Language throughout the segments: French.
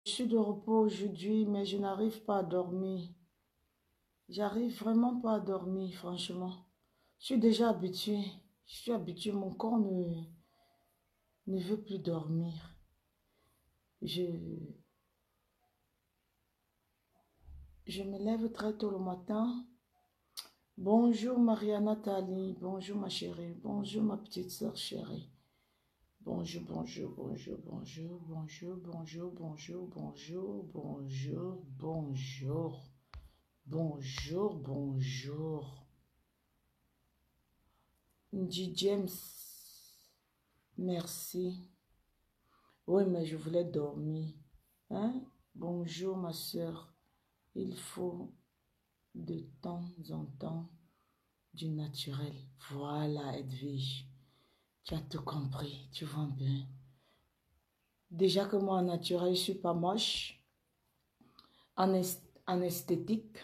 Je suis de repos aujourd'hui, mais je n'arrive pas à dormir. J'arrive vraiment pas à dormir, franchement. Je suis déjà habituée. Je suis habituée, mon corps ne veut plus dormir. Je, je me lève très tôt le matin. Bonjour Maria-Nathalie, bonjour ma chérie, bonjour ma petite soeur chérie. Bonjour, bonjour, bonjour, bonjour, bonjour, bonjour, bonjour, bonjour, bonjour, bonjour, bonjour, bonjour. Ndi James, merci. Oui, mais je voulais dormir. Hein? Bonjour ma soeur. Il faut de temps en temps du naturel. Voilà, Edwige. Tu as tout compris, tu vois bien. Déjà que moi, en naturel, je ne suis pas moche. En esthétique,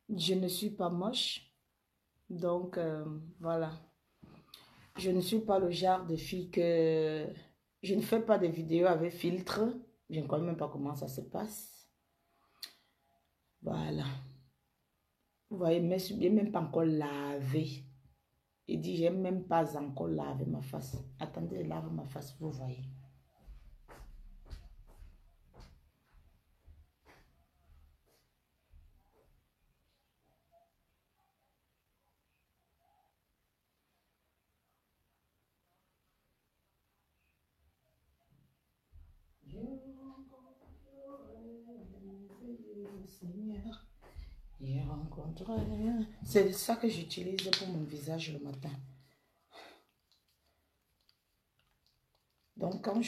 je ne suis pas moche. Donc, voilà. Je ne suis pas le genre de fille que... Je ne fais pas de vidéos avec filtre. Je ne connais même pas comment ça se passe. Voilà. Vous voyez, mais je n'ai même pas encore lavé. Il dit, j'ai même pas encore lavé ma face. Attendez, je lave ma face, vous voyez. Seigneur, et rencontrerai. C'est ça que j'utilise pour mon visage le matin. Donc quand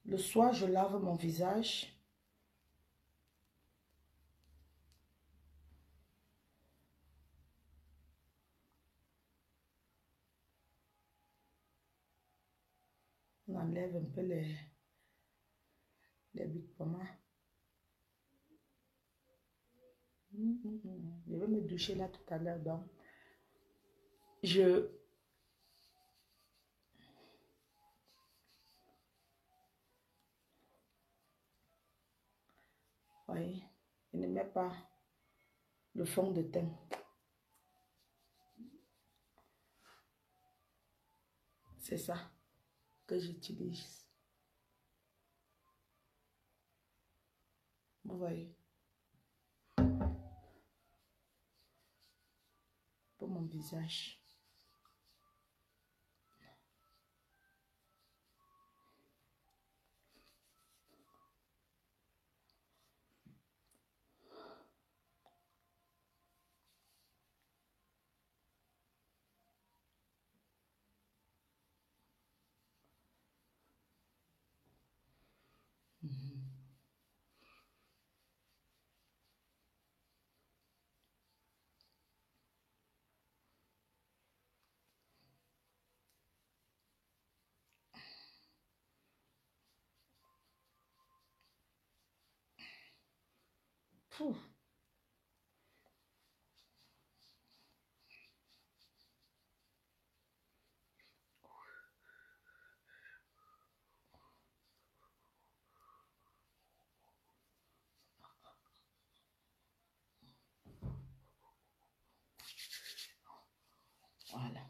le soir, je lave mon visage. On enlève un peu les big pommes. Je vais me doucher là tout à l'heure. Donc, voyez, je ne mets pas le fond de teint. C'est ça que j'utilise. Vous voyez. Pour mon visage. Pouf. Voilà.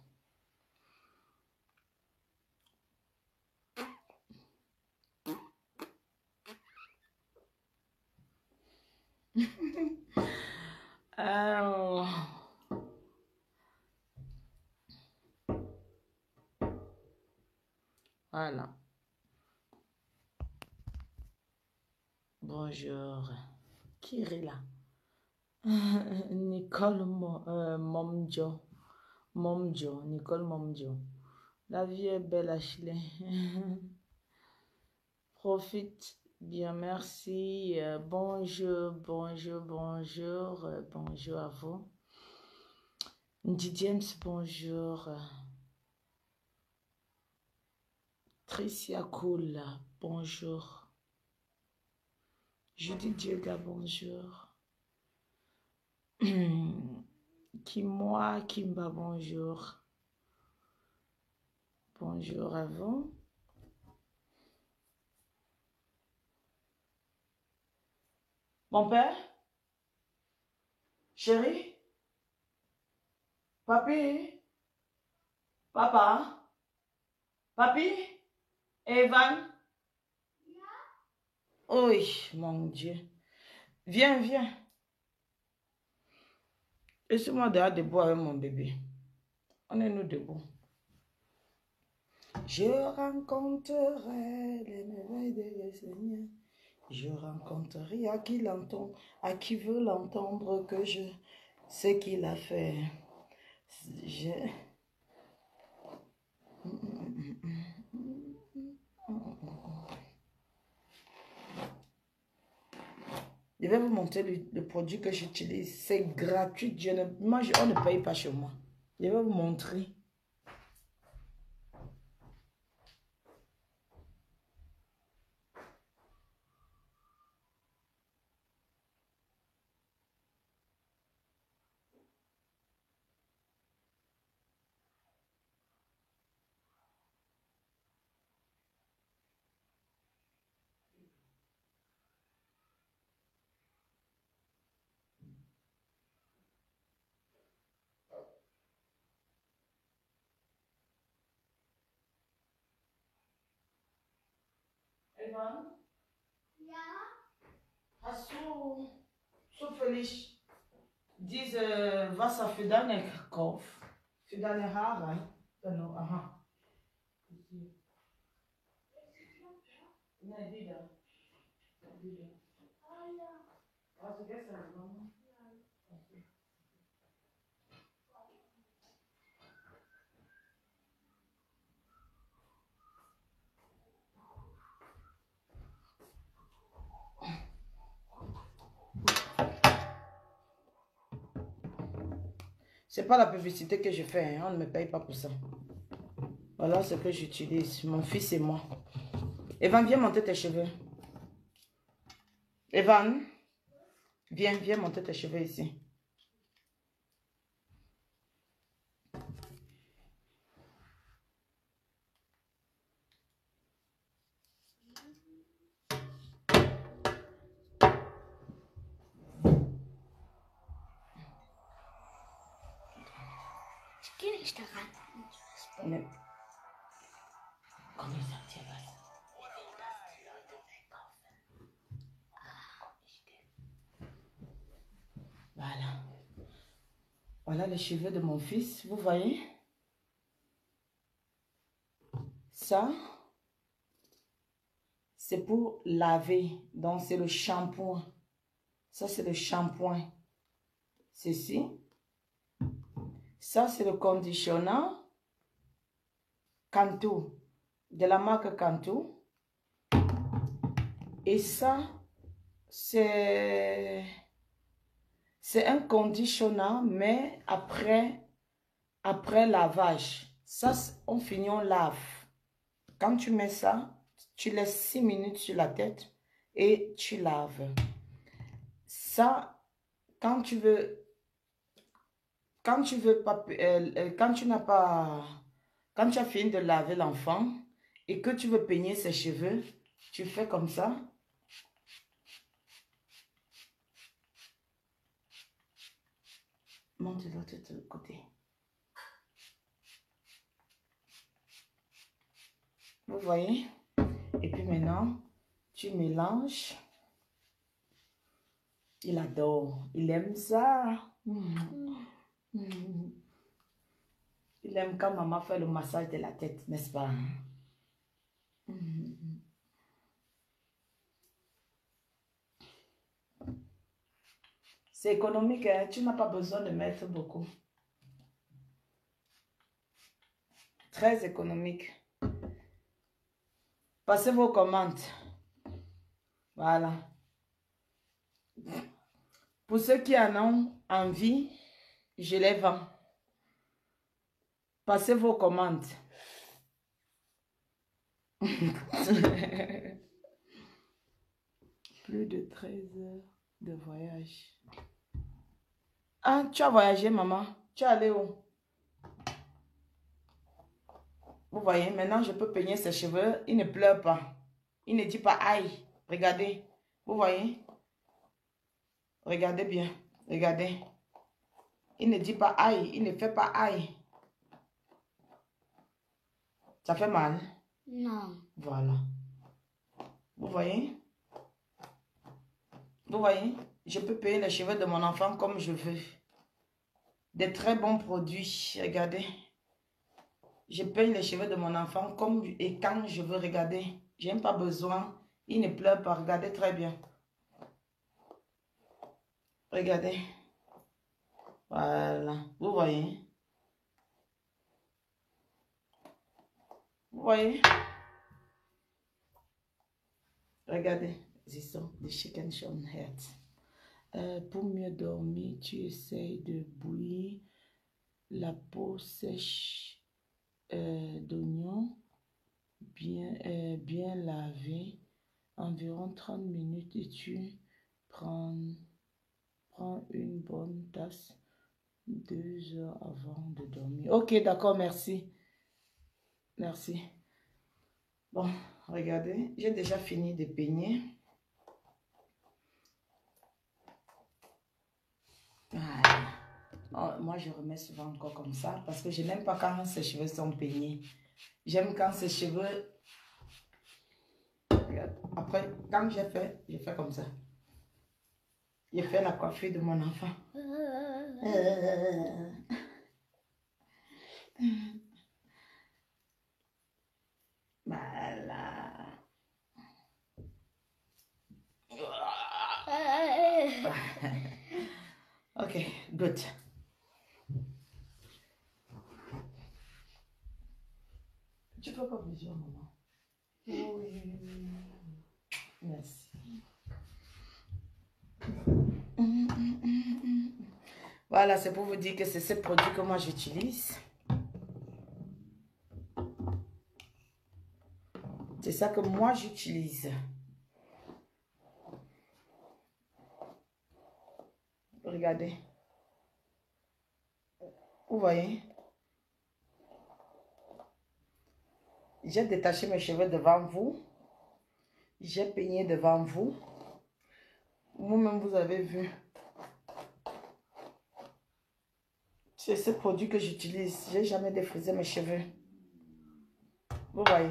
Alors, voilà. Bonjour. Qui est là? Nicole Momjo. Momjo. Nicole Momjo. La vie est belle, Ashley. Profite bien, merci. Bonjour, bonjour, bonjour. Bonjour à vous. Ndi James, bonjour. Tricia Cool, bonjour. Judith Diega, bonjour. Kimwa Kimba, bonjour. Bonjour à vous. Mon père? Chérie? Papi? Papa? Papi? Evan? Oui, mon Dieu. Viens, viens. Laisse-moi dehors debout avec mon bébé. On est nous debout. Je rencontrerai les merveilles de Seigneur. Je rencontrerai à qui l'entend, à qui veut l'entendre que je sais qu'il a fait. Je vais vous montrer le produit que j'utilise. C'est gratuit. On ne paye pas chez moi. Je vais vous montrer. Evan? Hast du zufällig diese Wasser für deinen Kopf? Für deine Haare? Genau, aha. Nein, wieder. Wieder. Hast du gestern genommen? C'est pas la publicité que je fais, hein. On ne me paye pas pour ça. Voilà ce que j'utilise, mon fils et moi. Evan, viens monter tes cheveux. Evan, viens monter tes cheveux ici. Ich gehe nicht daran. Ne. Komm, ich sag dir was. Voilà. Voilà les cheveux de mon fils, vous voyez? Ça, c'est pour laver. Donc, c'est le shampoing. Ça, c'est le shampoing. Ceci. Ça, c'est le conditionneur Cantu. De la marque Cantu. Et ça, c'est un conditionneur, mais après lavage. Ça, on finit, on lave. Quand tu mets ça, tu laisses 6 minutes sur la tête et tu laves. Ça, quand tu veux pas, quand tu as fini de laver l'enfant et que tu veux peigner ses cheveux, tu fais comme ça. Monte de l'autre côté. Vous voyez? Et puis maintenant, tu mélanges. Il adore. Il aime ça. Il aime quand maman fait le massage de la tête, n'est-ce pas? C'est économique, hein? Tu n'as pas besoin de mettre beaucoup. Très économique. Passez vos commandes. Voilà. Pour ceux qui en ont envie, je les vends. Passez vos commandes. Plus de 13 heures de voyage. Ah, tu as voyagé, maman? Tu es allé où? Vous voyez, maintenant je peux peigner ses cheveux. Il ne pleure pas. Il ne dit pas aïe. Regardez. Vous voyez? Regardez bien. Regardez. Il ne dit pas aïe. Il ne fait pas aïe. Ça fait mal? Non. Voilà. Vous voyez? Vous voyez? Je peux payer les cheveux de mon enfant comme je veux. Des très bons produits. Regardez. Je paye les cheveux de mon enfant comme et quand je veux. Regarder. Je n'ai pas besoin. Il ne pleure pas. Regardez très bien. Regardez. Voilà. Vous voyez? Vous voyez? Regardez. Ils sont des chicken shone heads. Pour mieux dormir, tu essayes de bouillir la peau sèche d'oignon bien lavée environ 30 minutes et tu prends une bonne tasse 2 heures avant de dormir. Ok, d'accord, merci. Merci. Bon, regardez, j'ai déjà fini de peigner. Voilà. Oh, moi, je remets souvent encore comme ça parce que je n'aime pas quand ses cheveux sont peignés. J'aime quand ses cheveux... Regarde. Après, quand j'ai fait comme ça. J'ai fait la coiffure de mon enfant. Voilà. Ok, good. Tu peux pas plusieurs, maman? Oui. Merci. Voilà, c'est pour vous dire que c'est ce produit que moi j'utilise. C'est ça que moi j'utilise. Regardez. Vous voyez? J'ai détaché mes cheveux devant vous. J'ai peigné devant vous. Vous-même, vous avez vu. C'est ce produit que j'utilise. J'ai jamais défrisé mes cheveux. Vous voyez?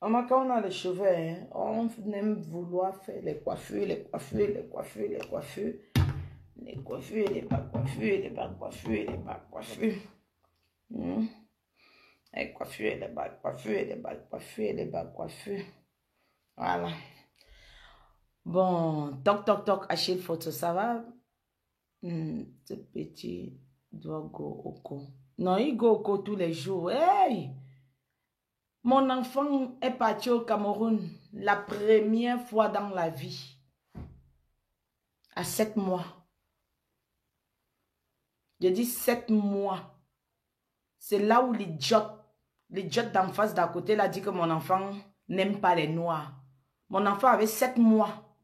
Maman, quand on a les cheveux, hein, on aime vouloir faire les coiffures, les coiffures, les coiffures, les coiffures. Les coiffures, les bas coiffures, les bas coiffures, les bas coiffures. Les coiffures, les bas coiffures, les bas coiffures, les bas coiffures. Voilà. Bon, toc, toc, toc, Achille Photo, ça va? Ce petit doit go au co. Non, il go au co tous les jours. Hey! Mon enfant est parti au Cameroun la première fois dans la vie. À 7 mois. Je dis 7 mois. C'est là où l'idiote d'en face d'à côté l'a dit que mon enfant n'aime pas les noirs. Mon enfant avait 7 mois.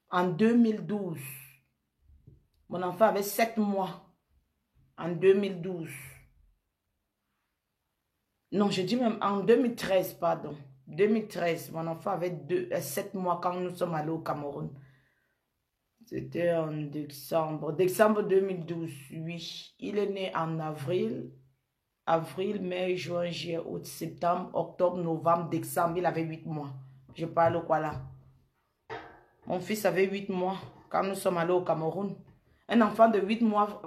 En 2012. Mon enfant avait 7 mois. En 2012. Non, je dis même en 2013, pardon. 2013, mon enfant avait 7 mois quand nous sommes allés au Cameroun. C'était en décembre. Décembre 2012, oui. Il est né en avril. Avril, mai, juin, juillet, août, septembre, octobre, novembre, décembre. Il avait 8 mois. Je parle quoi là? Mon fils avait 8 mois quand nous sommes allés au Cameroun. Un enfant de 8 mois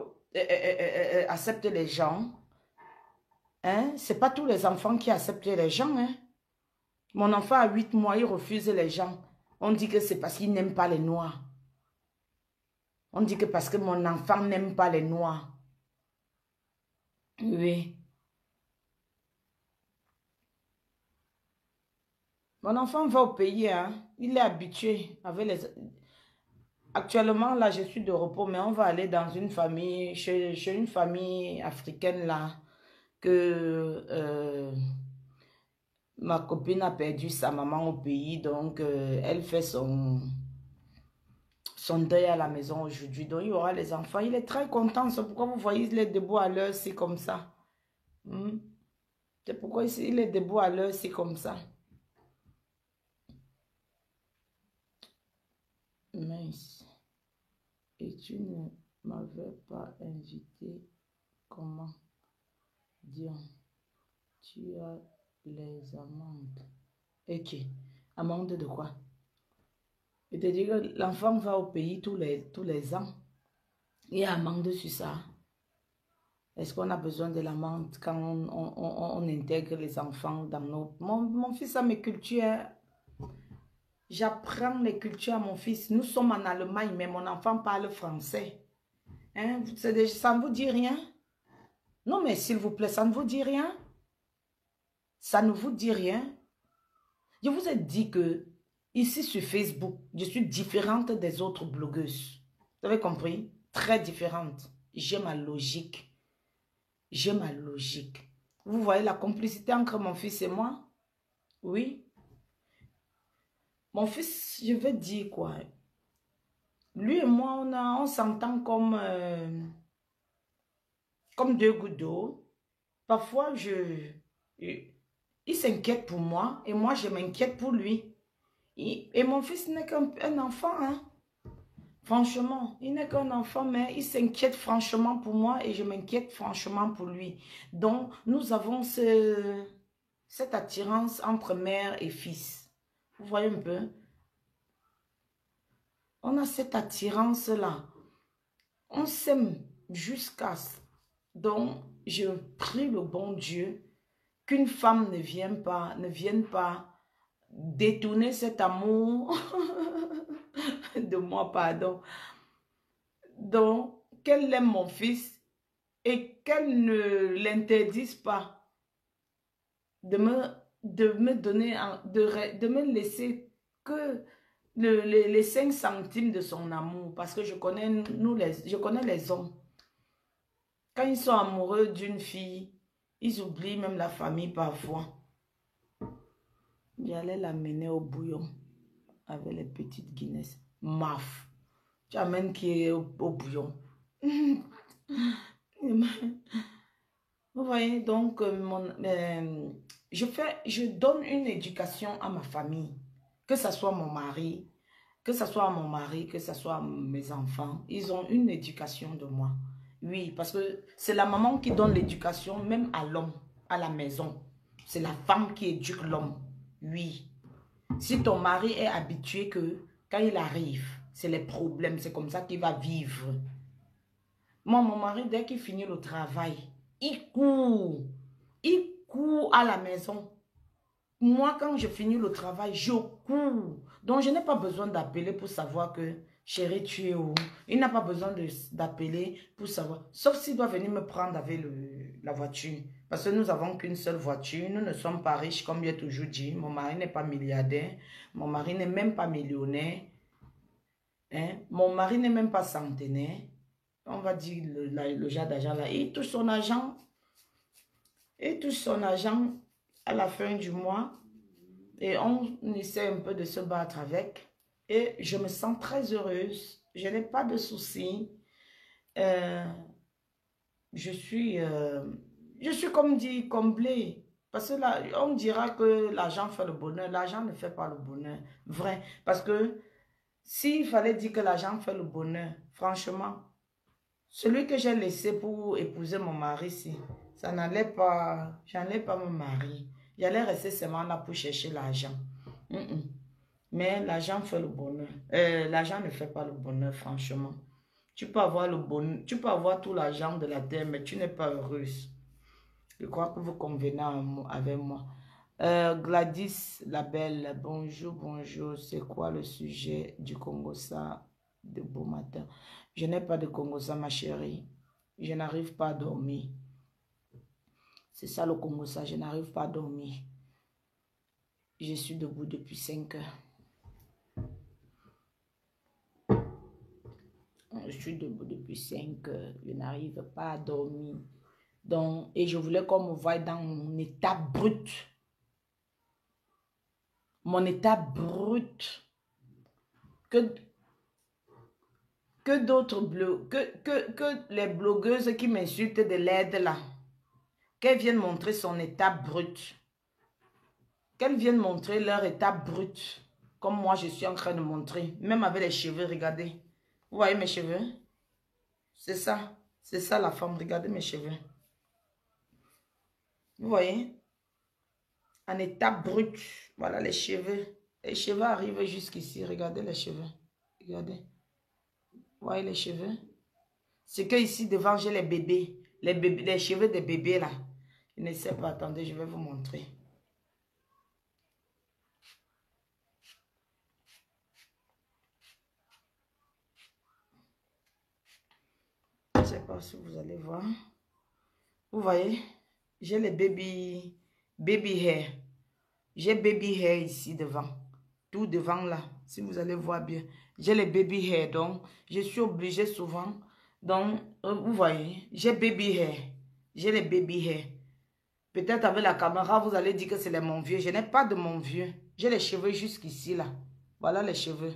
accepte les gens. Hein? Ce n'est pas tous les enfants qui acceptent les gens. Hein? Mon enfant a 8 mois, il refuse les gens. On dit que c'est parce qu'il n'aime pas les noirs. On dit que parce que mon enfant n'aime pas les noirs. Oui. Mon enfant va au pays, hein. Il est habitué avec les... Actuellement, là, je suis de repos, mais on va aller dans une famille, chez une famille africaine, là, que ma copine a perdu sa maman au pays, donc elle fait son deuil à la maison aujourd'hui. Donc, il y aura les enfants. Il est très content, c'est pourquoi vous voyez, il est debout à l'heure, c'est comme ça. Hmm. C'est pourquoi il est debout à l'heure, c'est comme ça. Mince. Et tu ne m'avais pas invité. Comment dire? Tu as les amendes. Ok. Amende de quoi? Je te dis que l'enfant va au pays tous les ans. Il y a amende sur ça. Est-ce qu'on a besoin de l'amende quand on intègre les enfants dans nos... Mon fils a mes cultures. J'apprends les cultures à mon fils. Nous sommes en Allemagne, mais mon enfant parle français. Hein? Ça ne vous dit rien? Non, mais s'il vous plaît, ça ne vous dit rien? Ça ne vous dit rien? Je vous ai dit que ici sur Facebook, je suis différente des autres blogueuses. Vous avez compris? Très différente. J'ai ma logique. J'ai ma logique. Vous voyez la complicité entre mon fils et moi? Oui. Mon fils, je vais dire quoi? Lui et moi, on s'entend comme deux gouttes d'eau. Parfois, il s'inquiète pour moi et moi, je m'inquiète pour lui. Et mon fils n'est qu'un enfant, hein. Franchement, il n'est qu'un enfant, mais il s'inquiète franchement pour moi et je m'inquiète franchement pour lui. Donc, nous avons cette attirance entre mère et fils. Vous voyez un peu? On a cette attirance-là. On s'aime jusqu'à... Donc, je prie le bon Dieu qu'une femme ne vienne pas détourner cet amour de moi, pardon. Donc, qu'elle aime mon fils et qu'elle ne l'interdise pas de me donner, de me laisser que les 5 centimes de son amour. Parce que je connais les hommes. Quand ils sont amoureux d'une fille, ils oublient même la famille parfois. J'allais l'amener au bouillon avec les petites Guinness. Maf. Tu amènes qui est au bouillon. Vous voyez, donc, je donne une éducation à ma famille. Que ce soit mon mari, que ce soit mes enfants. Ils ont une éducation de moi. Oui, parce que c'est la maman qui donne l'éducation même à l'homme, à la maison. C'est la femme qui éduque l'homme. Oui. Si ton mari est habitué que quand il arrive, c'est les problèmes, c'est comme ça qu'il va vivre. Moi, mon mari, dès qu'il finit le travail, il court. Il court à la maison. Moi, quand je finis le travail, je cours. Donc, je n'ai pas besoin d'appeler pour savoir que, chérie, tu es où? Il n'a pas besoin d'appeler pour savoir. Sauf s'il doit venir me prendre avec la voiture. Parce que nous n'avons qu'une seule voiture. Nous ne sommes pas riches, comme j'ai toujours dit. Mon mari n'est pas milliardaire. Mon mari n'est même pas millionnaire. Hein? Mon mari n'est même pas centenaire. On va dire le genre d'argent là. Il touche son argent. Il touche son argent à la fin du mois. Et on essaie un peu de se battre avec. Et je me sens très heureuse. Je n'ai pas de soucis. Je suis comme dit, comblée. Parce que là, on dira que l'argent fait le bonheur. L'argent ne fait pas le bonheur. Vrai. Parce que s'il fallait dire que l'argent fait le bonheur, franchement, celui que j'ai laissé pour épouser mon mari, si, ça n'allait pas, j'allais pas me marier. J'allais rester seulement là pour chercher l'argent. Mais l'argent fait le bonheur. L'argent ne fait pas le bonheur, franchement. Tu peux avoir le bonheur, tu peux avoir tout l'argent de la terre, mais tu n'es pas heureuse. Je crois que vous convenez avec moi. Gladys, la belle, bonjour, bonjour. C'est quoi le sujet du Congo ça? de beau matin. Je n'ai pas de Congo, ça, ma chérie. Je n'arrive pas à dormir. C'est ça le Congo, ça. Je n'arrive pas à dormir. Je suis debout depuis 5 heures. Je suis debout depuis 5 heures. Je n'arrive pas à dormir. Donc, et je voulais qu'on me voie dans mon état brut. Mon état brut. Que d'autres que les blogueuses qui m'insultent de l'aide là. Qu'elles viennent montrer son état brut. Qu'elles viennent montrer leur état brut. Comme moi, je suis en train de montrer. Même avec les cheveux, regardez. Vous voyez mes cheveux? C'est ça. C'est ça la femme. Regardez mes cheveux. Vous voyez? En état brut. Voilà les cheveux. Les cheveux arrivent jusqu'ici. Regardez les cheveux. Regardez. Vous voyez les cheveux? C'est que ici devant, j'ai les bébés. Les cheveux des bébés là. Je ne sais pas. Attendez, je vais vous montrer. Je ne sais pas si vous allez voir. Vous voyez? J'ai les baby hair. J'ai baby hair ici devant. Tout devant là. Si vous allez voir bien. J'ai les baby hair. Donc, je suis obligée souvent. Donc, vous voyez. J'ai baby hair. J'ai les baby hair. Peut-être avec la caméra, vous allez dire que c'est mon vieux. Je n'ai pas de mon vieux. J'ai les cheveux jusqu'ici là. Voilà les cheveux.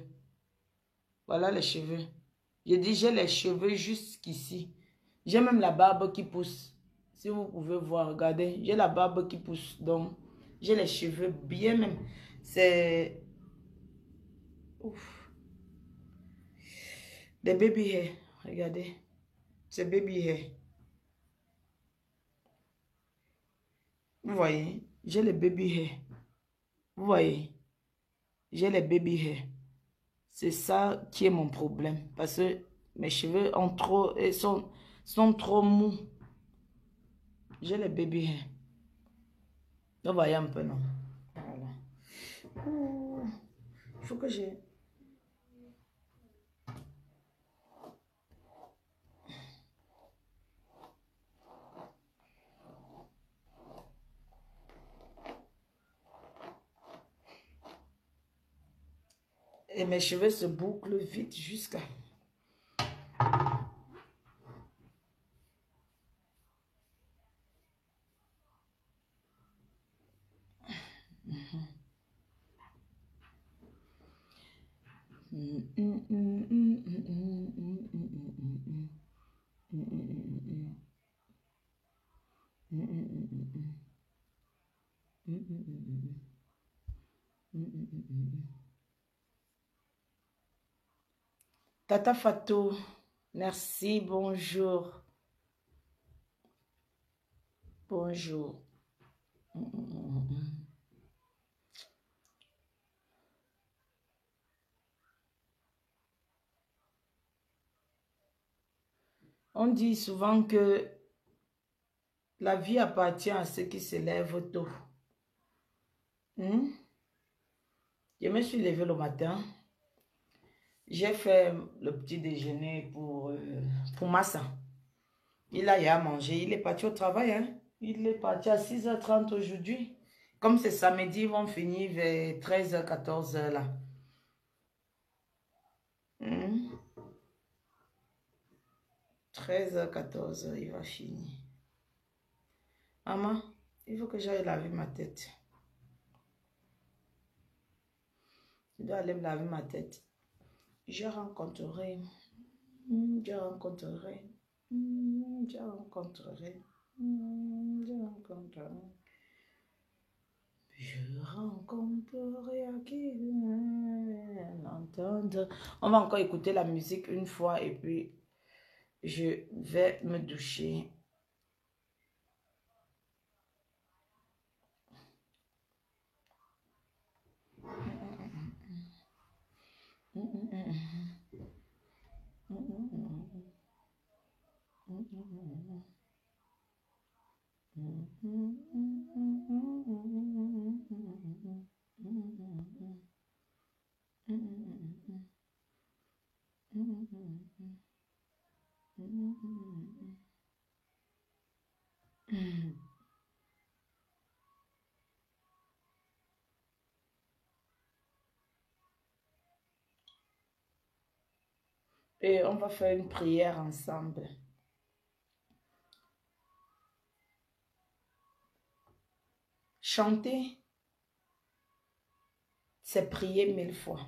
Voilà les cheveux. Je dis, j'ai les cheveux jusqu'ici. J'ai même la barbe qui pousse. Si vous pouvez voir, regardez. J'ai la barbe qui pousse. Donc, j'ai les cheveux bien même. C'est... Ouf. Des baby hair. Regardez. C'est baby hair. Vous voyez. J'ai les baby hair. Vous voyez. J'ai les baby hair. C'est ça qui est mon problème. Parce que mes cheveux ont trop, sont trop mous. J'ai les baby hair. Vous voyez un peu, non? Voilà. Il faut que j'ai... Et mes cheveux se bouclent vite jusqu'à... Tata Fatou, merci, bonjour. Bonjour. On dit souvent que la vie appartient à ceux qui se lèvent tôt. Je me suis levée le matin. J'ai fait le petit déjeuner pour Massa. Il a eu à manger. Il est parti au travail. Hein? Il est parti à 6h30 aujourd'hui. Comme c'est samedi, ils vont finir vers 13h, 14h là. 13h, 14h, il va finir. Maman, il faut que j'aille laver ma tête. Je dois aller me laver ma tête. Je rencontrerai. Je rencontrerai. Je rencontrerai. Je rencontrerai. Je rencontrerai à qui l'entendre. On va encore écouter la musique une fois et puis je vais me doucher. Et on va faire une prière ensemble. Chanter, c'est prier 1000 fois.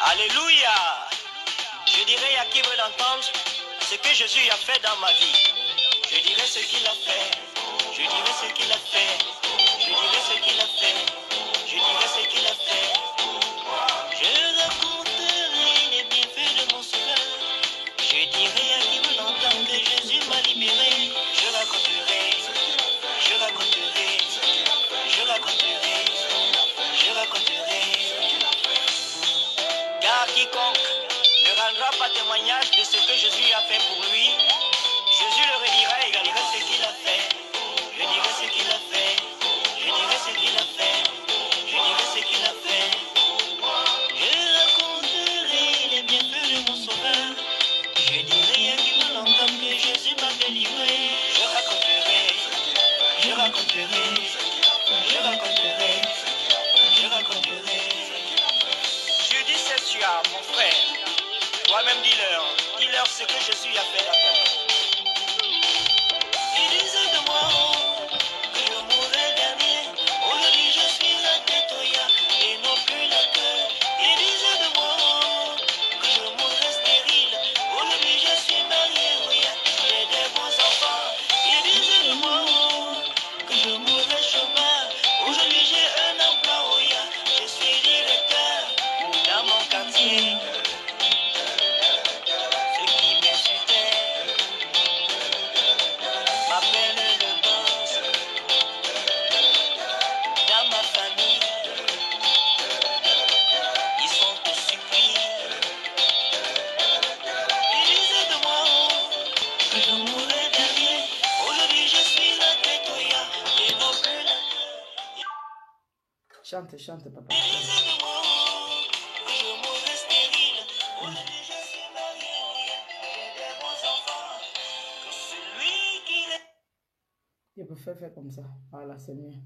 Alléluia. Je dirai à qui veut l'entendre ce que Jésus a fait dans ma vie. Je dirai ce qu'il a fait. Je dirai ce qu'il a fait. Je dirai ce qu'il a fait. Je dirai ce qu'il a fait. Je raconterai les bienfaits de mon sauveur. Je dirai à qui veut l'entendre que Jésus m'a libéré. Je raconterai. Je raconterai. Je raconterai. Je raconterai. Car quiconque ne rendra pas témoignage de ce que Jésus a fait pour lui, Jésus le redira et égalera ce qu'il a fait. Je dirai ce qu'il a fait. Je dirai ce qu'il a fait. Je dirai ce qu'il a fait. Je raconterai les bienfaits de mon sauveur. Je dirai à qui veut l'entendre que Jésus m'a délivré. Je raconterai. Je raconterai. Je raconterai. Je raconterai. Je dis c'est sûr, mon frère. Toi-même dis-leur ce que Jésus a fait dans ta vie. Ils disaient de moi que je mourrais dernier. Aujourd'hui je suis la tête au ya et non plus la queue. Ils disaient de moi que je mourrais stérile. Aujourd'hui je suis marié au ya, j'ai des beaux enfants. Ils disaient de moi que je mourrais chômeur. Aujourd'hui j'ai un emploi au ya, je suis directeur dans mon quartier. Ceux qui m'insultaient m'appellent le boss. Dans ma famille, ils sont tous surpris. Ils disaient de moi que je mourrais dernier. Aujourd'hui je suis la tête au ya et non plus la queue. Chante, chante, papa. Ils disaient de moi que je mourrais stérile. Aujourd'hui je suis marié au ya, j'ai des beaux enfants. Que celui qui les... Je peux faire comme ça. Voilà, c'est mieux.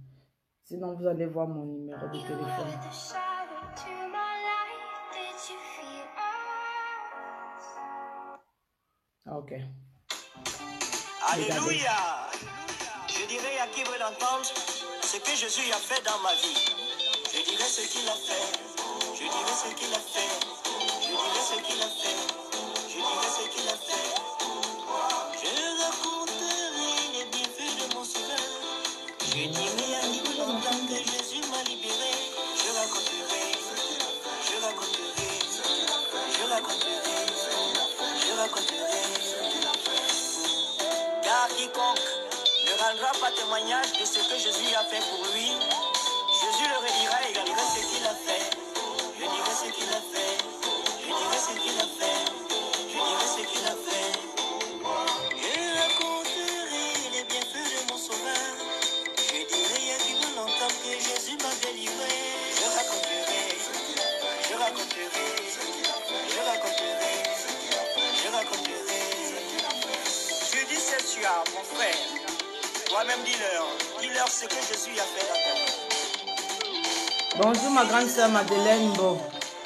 Sinon, vous allez voir mon numéro de téléphone. Ah, ok. Alléluia. Je dirai à qui veut l'entendre ce que Jésus a fait dans ma vie. Je dirai ce qu'il a fait. Je dirai ce qu'il a fait. Je dirai ce qu'il a fait. Je dirai ce qu'il a fait. Je raconterai les bienfaits de mon sauveur. Je dirai à qui veut l'entendre que Jésus m'a libéré. Je raconterai. Je raconterai. Je raconterai. Je raconterai. Car quiconque ne rendra pas témoignage de ce que Jésus a fait pour lui, Jésus le redira et égalera ce qu'il a fait. Je dirai ce qu'il a fait. Je dirai ce qu'il a fait. Je dirai ce qu'il a fait. Je raconterai les bienfaits de mon sauveur. Je dirai à qui veut l'entendre que Jésus m'a délivré. Je raconterai. Je raconterai. Je raconterai. Je raconterai. Je dis c'est sûr, mon frère. Toi-même dis-leur ce que Jésus a fait dans ta vie. Bonjour, ma grande soeur Madeleine Bo.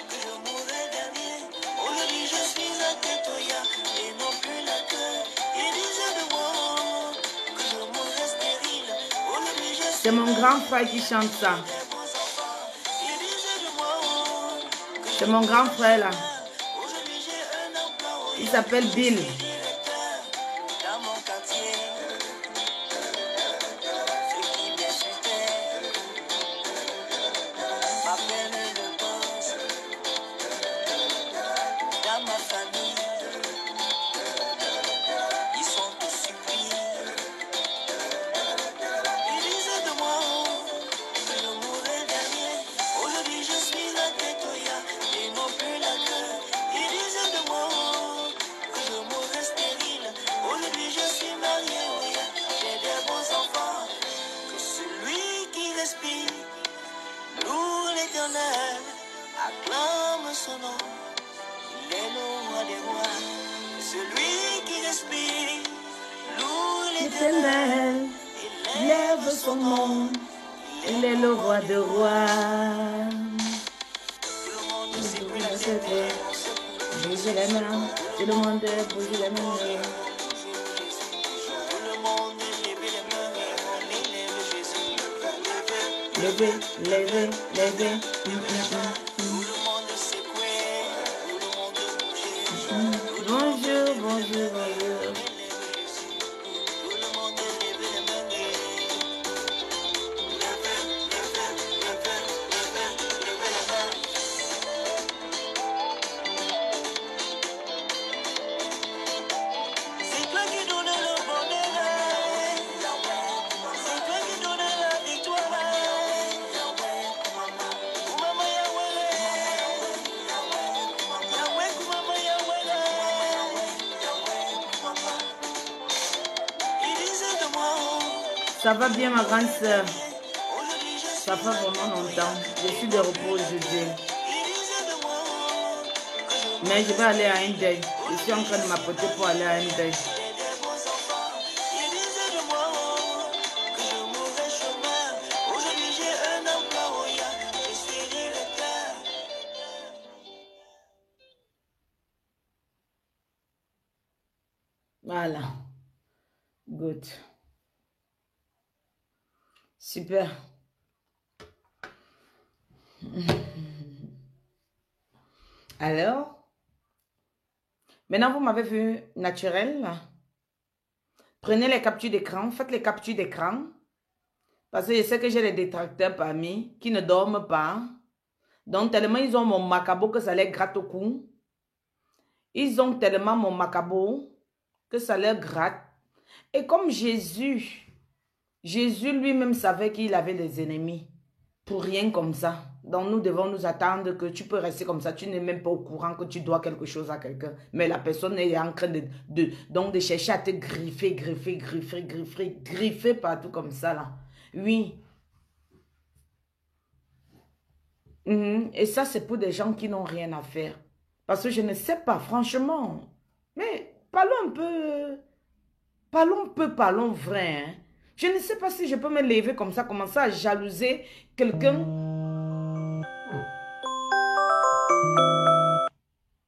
Que je mourrais dernier. Aujourd'hui je suis la tête au ya et non plus la queue. Ils disaient de moi que je mourrais stérile. Aujourd'hui je suis C'est mon grand frère qui chante ça. des beaux enfants. Ils disaient de moi que je C'est mon grand frère là. aujourd'hui j'ai un emploi au Il ya, s'appelle Bill. directeur dans mon quartier. Ceux qui m'insultaient m'appellent le boss. Dans ma famille, ils sont tous surpris. Ils disaient de moi que je mourrais dernier. Aujourd'hui je suis la tête au ya et non plus la queue. Ils disaient de moi l'éternel, acclame son nom. Il est le roi des rois, celui qui respire. Loue l'éternel, Lève son nom. Il est le roi de rois. tout le monde secoue Bouge la la tête, tête, bouge les mains. Tout le monde bouge les mains. tout le monde lève les mains et on élève Jésus. Levez, levez, levez. Tout le monde secoué, tout le monde bouge. Bonjour, bonjour, bonjour. Tout le monde lève les mains et c'est toi qui donnes le bonheur, c'est toi qui donnes la victoire. Kumama Yahweh, Yahweh Kumama Yahweh. Il disait de moi, Ça va bien, ma grande sœur. aujourd'hui je suis. Ça fait vraiment longtemps. Je suis de repos aujourd'hui. Il disait de moi, Mais je vais aller à un deuil. Je suis en train de m'apprêter pour aller à un deuil. j'ai des bons enfants. Il disait de moi, que je mourrais chômeur. Aujourd'hui j'ai un emploi, oh yeah, je suis directeur. Voilà. Good. Super. Alors, maintenant vous m'avez vu naturel. Prenez les captures d'écran, faites les captures d'écran. Parce que je sais que j'ai des détracteurs parmi qui ne dorment pas. Donc tellement ils ont mon macabo que ça les gratte au cou. Ils ont tellement mon macabo que ça leur gratte. Et comme Jésus lui-même savait qu'il avait des ennemis. Pour rien comme ça. Donc nous devons nous attendre que tu peux rester comme ça. Tu n'es même pas au courant que tu dois quelque chose à quelqu'un. Mais la personne est en train de chercher à te griffer partout comme ça là. Oui. Et ça c'est pour des gens qui n'ont rien à faire. Parce que je ne sais pas, franchement. Mais parlons un peu, parlons vrai. Hein. Je ne sais pas si je peux me lever comme ça, commencer à jalouser quelqu'un.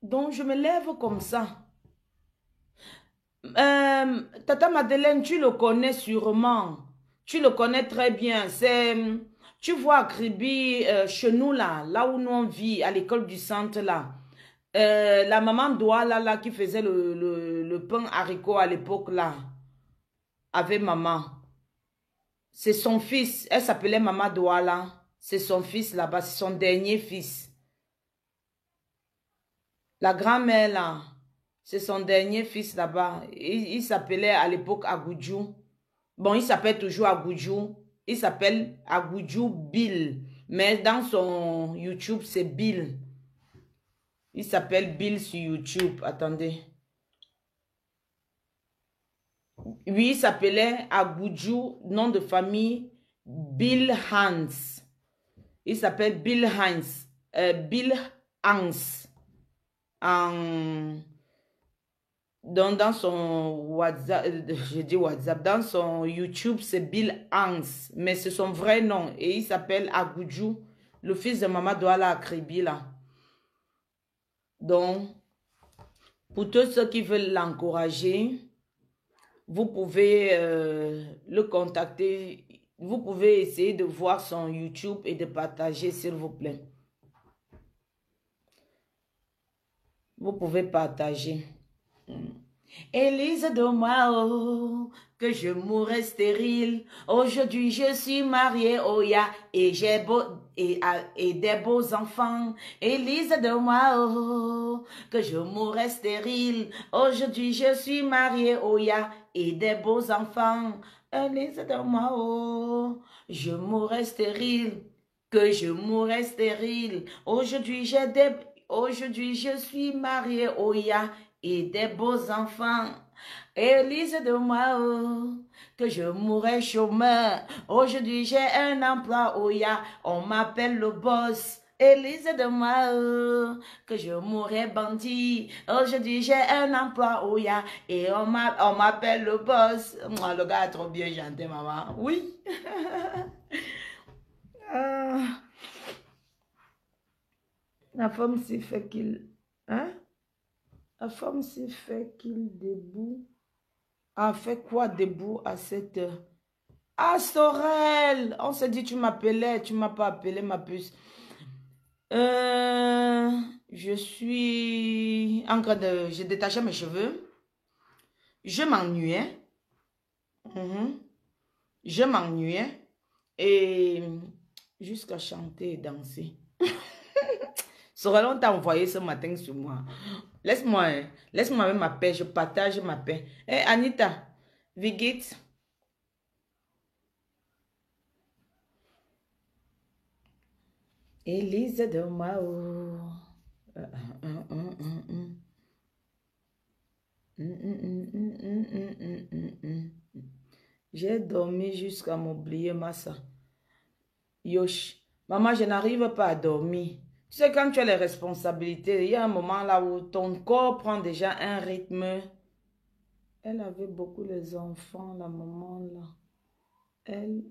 Donc, je me lève comme ça. Tata Madeleine, tu le connais sûrement. Tu le connais très bien. Tu vois à Kribi, chez nous là où nous on vit, à l'école du centre là. La maman Douala là qui faisait le pain haricot à l'époque là. Avec maman. C'est son fils. Elle s'appelait Maman Douala. C'est son fils là-bas. C'est son dernier fils. La grand-mère là. C'est son dernier fils là-bas. Il s'appelait à l'époque Agoudjou. Bon, il s'appelle toujours Agoudjou. Il s'appelle Agoudjou Bill. Mais dans son YouTube, c'est Bill. Il s'appelle Bill sur YouTube. Attendez. Oui, il s'appelait Agoudjou, nom de famille, Bill Hans. Il s'appelle Bill Hans. Bill Hans. Dans son WhatsApp, je dis WhatsApp, dans son YouTube, c'est Bill Hans. Mais c'est son vrai nom. Et il s'appelle Agoudjou, le fils de Maman Douala Akribi là. Donc, pour tous ceux qui veulent l'encourager, vous pouvez le contacter. Vous pouvez essayer de voir son YouTube et de partager, s'il vous plaît. Vous pouvez partager. Élise de moi, oh, que je mourrai stérile. Aujourd'hui, je suis mariée, oh ya, et j'ai des beaux enfants. Élise de moi, oh, que je mourrai stérile. Aujourd'hui, je suis mariée, oh ya, et des beaux enfants. Élise de moi, oh, je mourrai stérile. Que je mourrai stérile. Aujourd'hui, je suis mariée, oh ya, et des beaux enfants. Élise de moi, oh, que je mourrai chômeur. Aujourd'hui, j'ai un emploi, oh ya, on m'appelle le boss. Élise de moi, que je mourrai bandit. Aujourd'hui, j'ai un emploi, oh ya, et on m'appelle le boss. Moi, le gars a trop bien chanté, maman. Oui. Ah, la femme s'y fait qu'il... Hein? La femme s'y fait qu'il debout. A fait quoi debout à cette heure? Ah, Sorel! On s'est dit, tu m'appelais, tu m'as pas appelé, ma puce. Je suis en train de... J'ai détaché mes cheveux. Je m'ennuyais. Je m'ennuyais. Et jusqu'à chanter et danser. Sorel, on t'a envoyé ce matin sur moi. Laisse-moi avec ma paix. Je partage ma paix. Hé, Anita, Vigit. Élise de Mao. J'ai dormi jusqu'à m'oublier, Massa. Yosh. Maman, je n'arrive pas à dormir. Tu sais, quand tu as les responsabilités, il y a un moment là où ton corps prend déjà un rythme. Elle avait beaucoup les enfants, la maman là. Elle,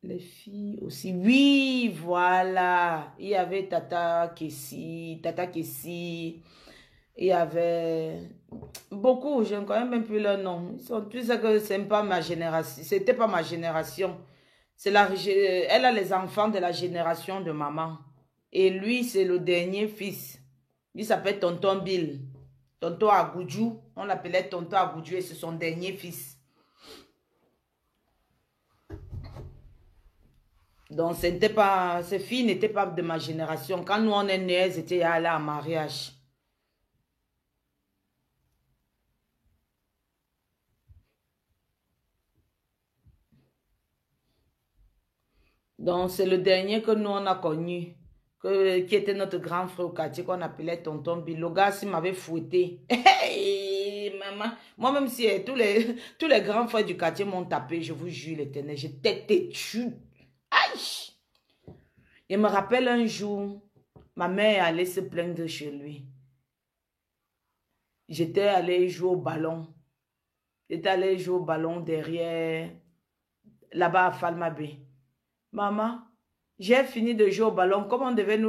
les filles aussi. Oui, voilà. Il y avait Tata Kessi. Il y avait beaucoup, je ne connais même plus leur nom. Ils sont tous que c'est pas ma génération. C'était pas ma génération. Elle a les enfants de la génération de maman. Et lui, c'est le dernier fils. Il s'appelle Tonton Bill. Tonton Agoudjou. On l'appelait Tonton Agoudjou et c'est son dernier fils. Donc, ces filles n'étaient pas de ma génération. Quand nous, on est nés, elles étaient allées en mariage. Donc, c'est le dernier que nous, on a connu. Qui était notre grand frère au quartier qu'on appelait Tonton Bill. Le gars, s'il m'avait fouetté. Hey, maman. Moi-même, si tous les grands frères du quartier m'ont tapé, je vous jure, l'éternel, j'étais têtue. Aïe! Il me rappelle un jour, ma mère allait se plaindre chez lui. J'étais allée jouer au ballon. J'étais allée jouer au ballon derrière, là-bas à Falmabé. Maman, j'ai fini de jouer au ballon. Comme on devait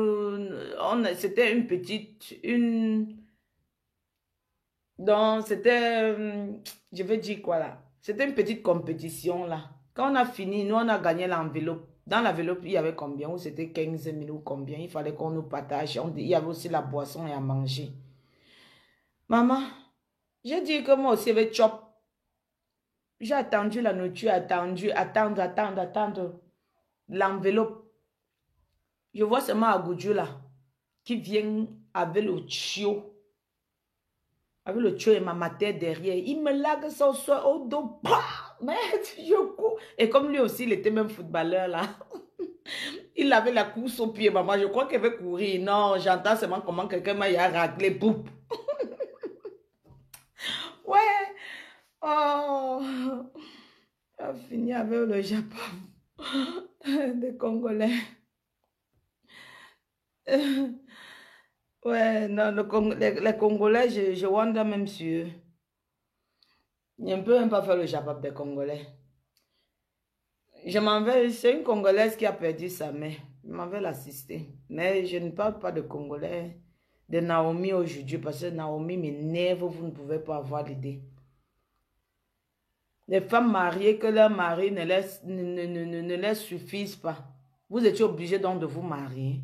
c'était une petite, donc c'était, je vais dire quoi là? C'était une petite compétition là. Quand on a fini, nous on a gagné l'enveloppe. Dans l'enveloppe, il y avait combien? Ou c'était 15 000 ou combien? Il fallait qu'on nous partage. Il y avait aussi la boisson et à manger. Maman, j'ai dit que moi aussi, il y avait chop. J'ai attendu la nourriture, attendre l'enveloppe. Je vois seulement Agoudjou là, qui vient avec le tuyau. Avec le tuyau et ma tête derrière. Il me lague son soir au dos. Mais je cours. Et comme lui aussi, il était même footballeur là. Il avait la course au pied, maman. Je crois qu'il avait courir. Non, j'entends seulement comment quelqu'un m'a raclé. Boum. Ouais. Oh. On a fini avec le Japon. Des Congolais. Ouais, non, les Congolais, je wonder même sur eux. Je ne peux même pas faire le Japon des Congolais. Je m'en vais, c'est une Congolaise qui a perdu sa mère. Je m'en vais l'assister. Mais je ne parle pas de Congolais, de Naomi aujourd'hui, parce que Naomi m'énerve, vous ne pouvez pas avoir l'idée. Les femmes mariées que leur mari ne les suffisent pas. Vous étiez obligé donc de vous marier.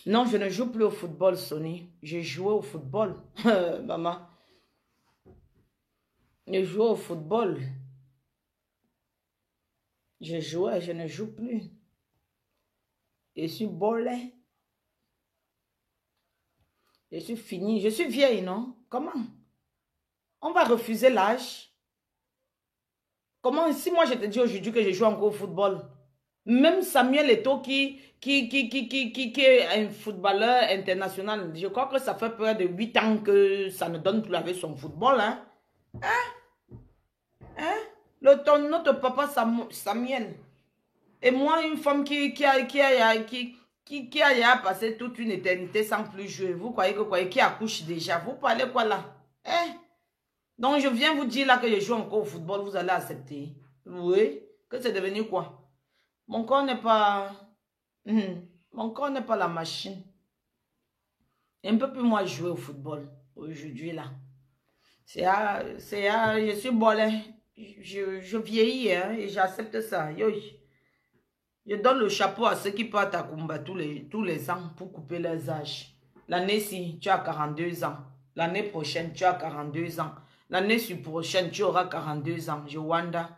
Non, je ne joue plus au football, Sonny. Je jouais au football. Maman. Je jouais au football. Je jouais, je ne joue plus. Je suis bolé. Je suis fini. Je suis vieille, non? Comment? On va refuser l'âge. Comment? Si moi je te dis aujourd'hui que je joue encore au football, même Samuel Eto'o qui est un footballeur international, je crois que ça fait près de 8 ans que ça ne donne plus avec son football. Hein? Notre papa Samuel. Et moi, une femme qui a passé toute une éternité sans plus jouer. Vous croyez que quoi? Qui accouche déjà? Vous parlez quoi là? Eh? Donc je viens vous dire là que je joue encore au football. Vous allez accepter. Oui? Que c'est devenu quoi? Mon corps n'est pas... Mon corps n'est pas la machine. Et un peu plus moi jouer au football aujourd'hui là. Je suis bolé. Je vieillis hein, et j'accepte ça. Yo. Je donne le chapeau à ceux qui partent à Kumba tous les ans pour couper leurs âges. L'année-ci, tu as 42 ans. L'année prochaine, tu as 42 ans. L'année prochaine, tu auras 42 ans. Je wanda.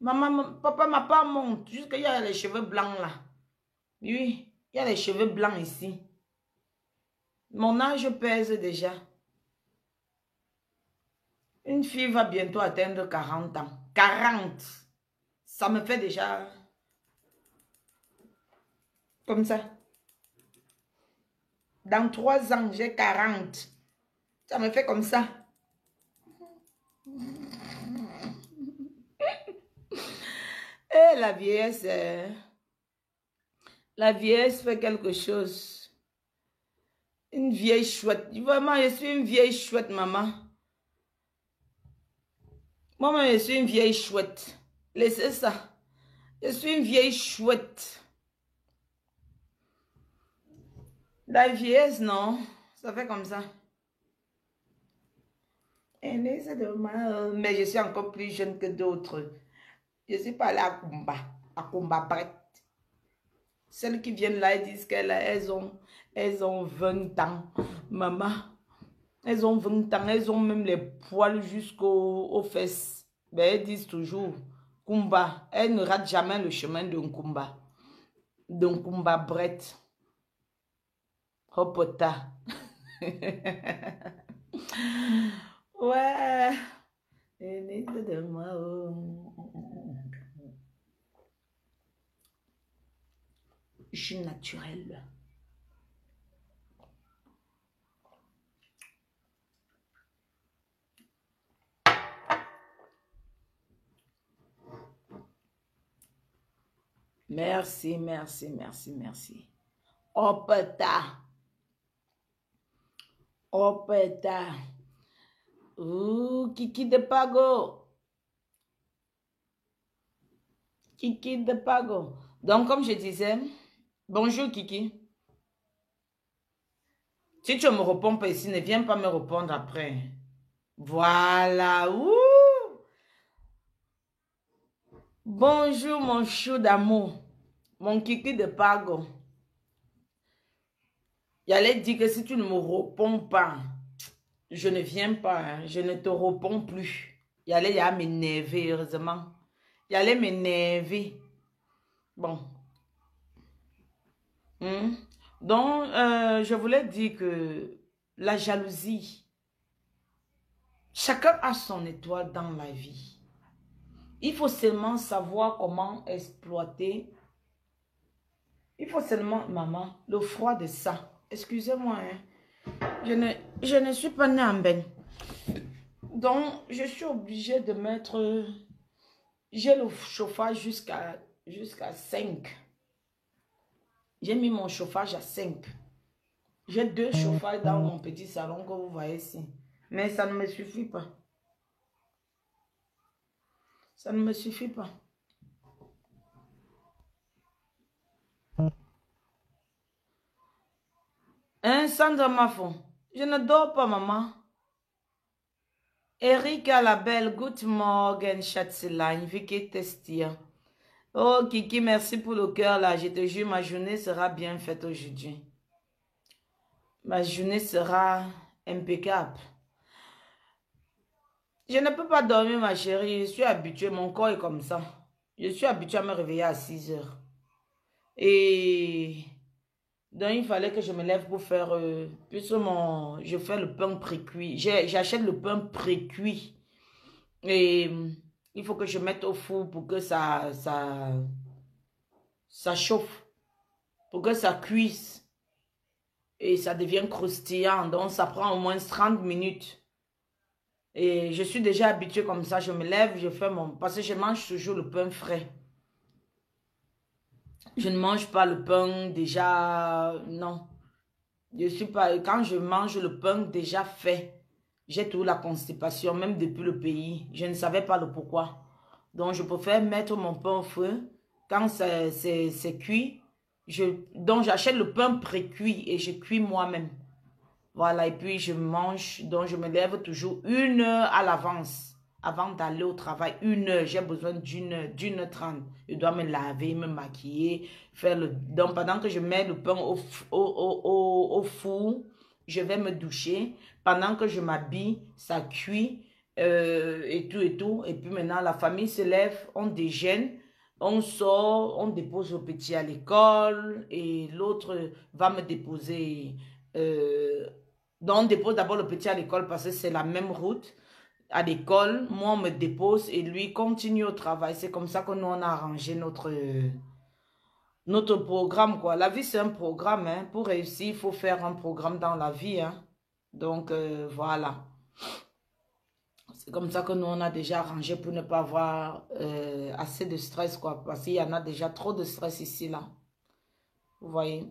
Maman, papa m'a pas monté. Jusqu'il y a les cheveux blancs là. Oui, il y a les cheveux blancs ici. Mon âge pèse déjà. Une fille va bientôt atteindre 40 ans. 40. Ça me fait déjà... Comme ça. Dans 3 ans, j'ai 40. Ça me fait comme ça. Et la vieillesse fait quelque chose. Une vieille chouette. Vraiment, je suis une vieille chouette, maman. Moi-même, je suis une vieille chouette. Laissez ça. Je suis une vieille chouette. La vieillesse, non. Ça fait comme ça. Mais je suis encore plus jeune que d'autres. Je suis pas allée à Kumba Brett. Celles qui viennent là, elles disent qu'elles ont 20 ans. Maman, elles ont 20 ans, elles ont même les poils jusqu'aux fesses. Mais elles disent toujours, Kumba, elles ne ratent jamais le chemin d'un Kumba. D'un Kumba Brett. Hopota. Ouais. De moi. Je suis naturelle. Merci, merci, merci, merci. Hopeta. Hopeta. Ouh, Kiki de Pago. Kiki de Pago. Donc, comme je disais, bonjour Kiki. Si tu ne me réponds pas ici, ne viens pas me répondre après. Voilà. Ouh. Bonjour mon chou d'amour. Mon Kiki de Pago. J'allais dire que si tu ne me réponds pas, je ne viens pas. Hein, je ne te réponds plus. Il allait m'énerver, heureusement. Il allait m'énerver. Bon. Donc, je voulais dire que la jalousie, chacun a son étoile dans la vie. Il faut seulement savoir comment exploiter. Il faut seulement, maman, le froid de ça. Excusez-moi, hein. Je ne suis pas née en bain. Donc, je suis obligée de mettre... J'ai le chauffage jusqu'à 5. J'ai mis mon chauffage à 5. J'ai 2 chauffages dans mon petit salon que vous voyez ici. Mais ça ne me suffit pas. Ça ne me suffit pas. Hein, Sandra Mafon? Je ne dors pas, maman. Erika la belle, good morning, Chatseline, Vicky Testia. Oh, Kiki, merci pour le cœur là. Je te jure, ma journée sera bien faite aujourd'hui. Ma journée sera impeccable. Je ne peux pas dormir, ma chérie. Je suis habituée, mon corps est comme ça. Je suis habituée à me réveiller à 6 heures. Et donc, il fallait que je me lève pour faire... puisque je fais le pain pré-cuit. J'achète le pain pré-cuit. Et il faut que je mette au four pour que ça chauffe. Pour que ça cuise. Et ça devient croustillant. Donc, ça prend au moins 30 minutes. Et je suis déjà habituée comme ça. Je me lève, je fais mon... Parce que je mange toujours le pain frais. Je ne mange pas le pain déjà... Non. Je suis pas... Quand je mange le pain déjà fait, j'ai toujours la constipation, même depuis le pays. Je ne savais pas le pourquoi. Donc, je préfère mettre mon pain au feu. Quand c'est cuit, donc j'achète le pain pré-cuit et je cuis moi-même. Voilà, et puis je mange, donc je me lève toujours 1 heure à l'avance. Avant d'aller au travail, 1 heure, j'ai besoin d'une heure 30. Je dois me laver, me maquiller, faire le... Donc pendant que je mets le pain au four, je vais me doucher. Pendant que je m'habille, ça cuit et tout et tout. Et puis maintenant, la famille se lève, on déjeune, on sort, on dépose le petit à l'école et l'autre va me déposer... donc, on dépose d'abord le petit à l'école parce que c'est la même route. À l'école, moi, on me dépose et lui continue au travail. C'est comme ça que nous, on a arrangé notre programme, quoi. La vie, c'est un programme, hein. Pour réussir, il faut faire un programme dans la vie, hein. Donc, voilà. C'est comme ça que nous, on a déjà arrangé pour ne pas avoir assez de stress, quoi. Parce qu'il y en a déjà trop de stress ici, là. Vous voyez?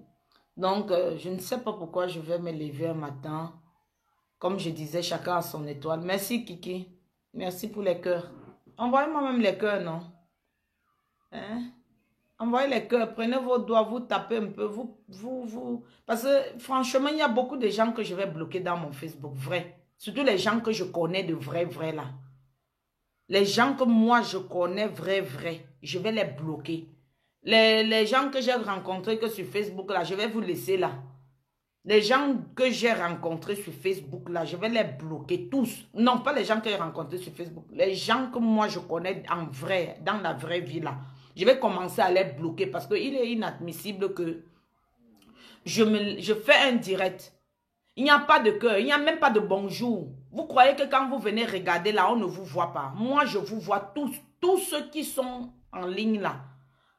Donc, je ne sais pas pourquoi je vais me lever un matin. Comme je disais, chacun a son étoile. Merci, Kiki. Merci pour les cœurs. Envoyez-moi même les cœurs, non? Hein? Envoyez les cœurs. Prenez vos doigts, vous tapez un peu. Parce que, franchement, il y a beaucoup de gens que je vais bloquer dans mon Facebook. Vrai. Surtout les gens que je connais de vrai, vrai, là. Les gens que moi, je connais vrai, vrai. Je vais les bloquer. Les gens que j'ai rencontrés que sur Facebook, là, je vais vous laisser là. Les gens que j'ai rencontrés sur Facebook, là, je vais les bloquer tous. Non, pas les gens que j'ai rencontrés sur Facebook. Les gens que moi, je connais en vrai, dans la vraie vie, là. Je vais commencer à les bloquer parce qu'il est inadmissible que je fais un direct. Il n'y a pas de cœur, il n'y a même pas de bonjour. Vous croyez que quand vous venez regarder là, on ne vous voit pas. Moi, je vous vois tous. Tous ceux qui sont en ligne là,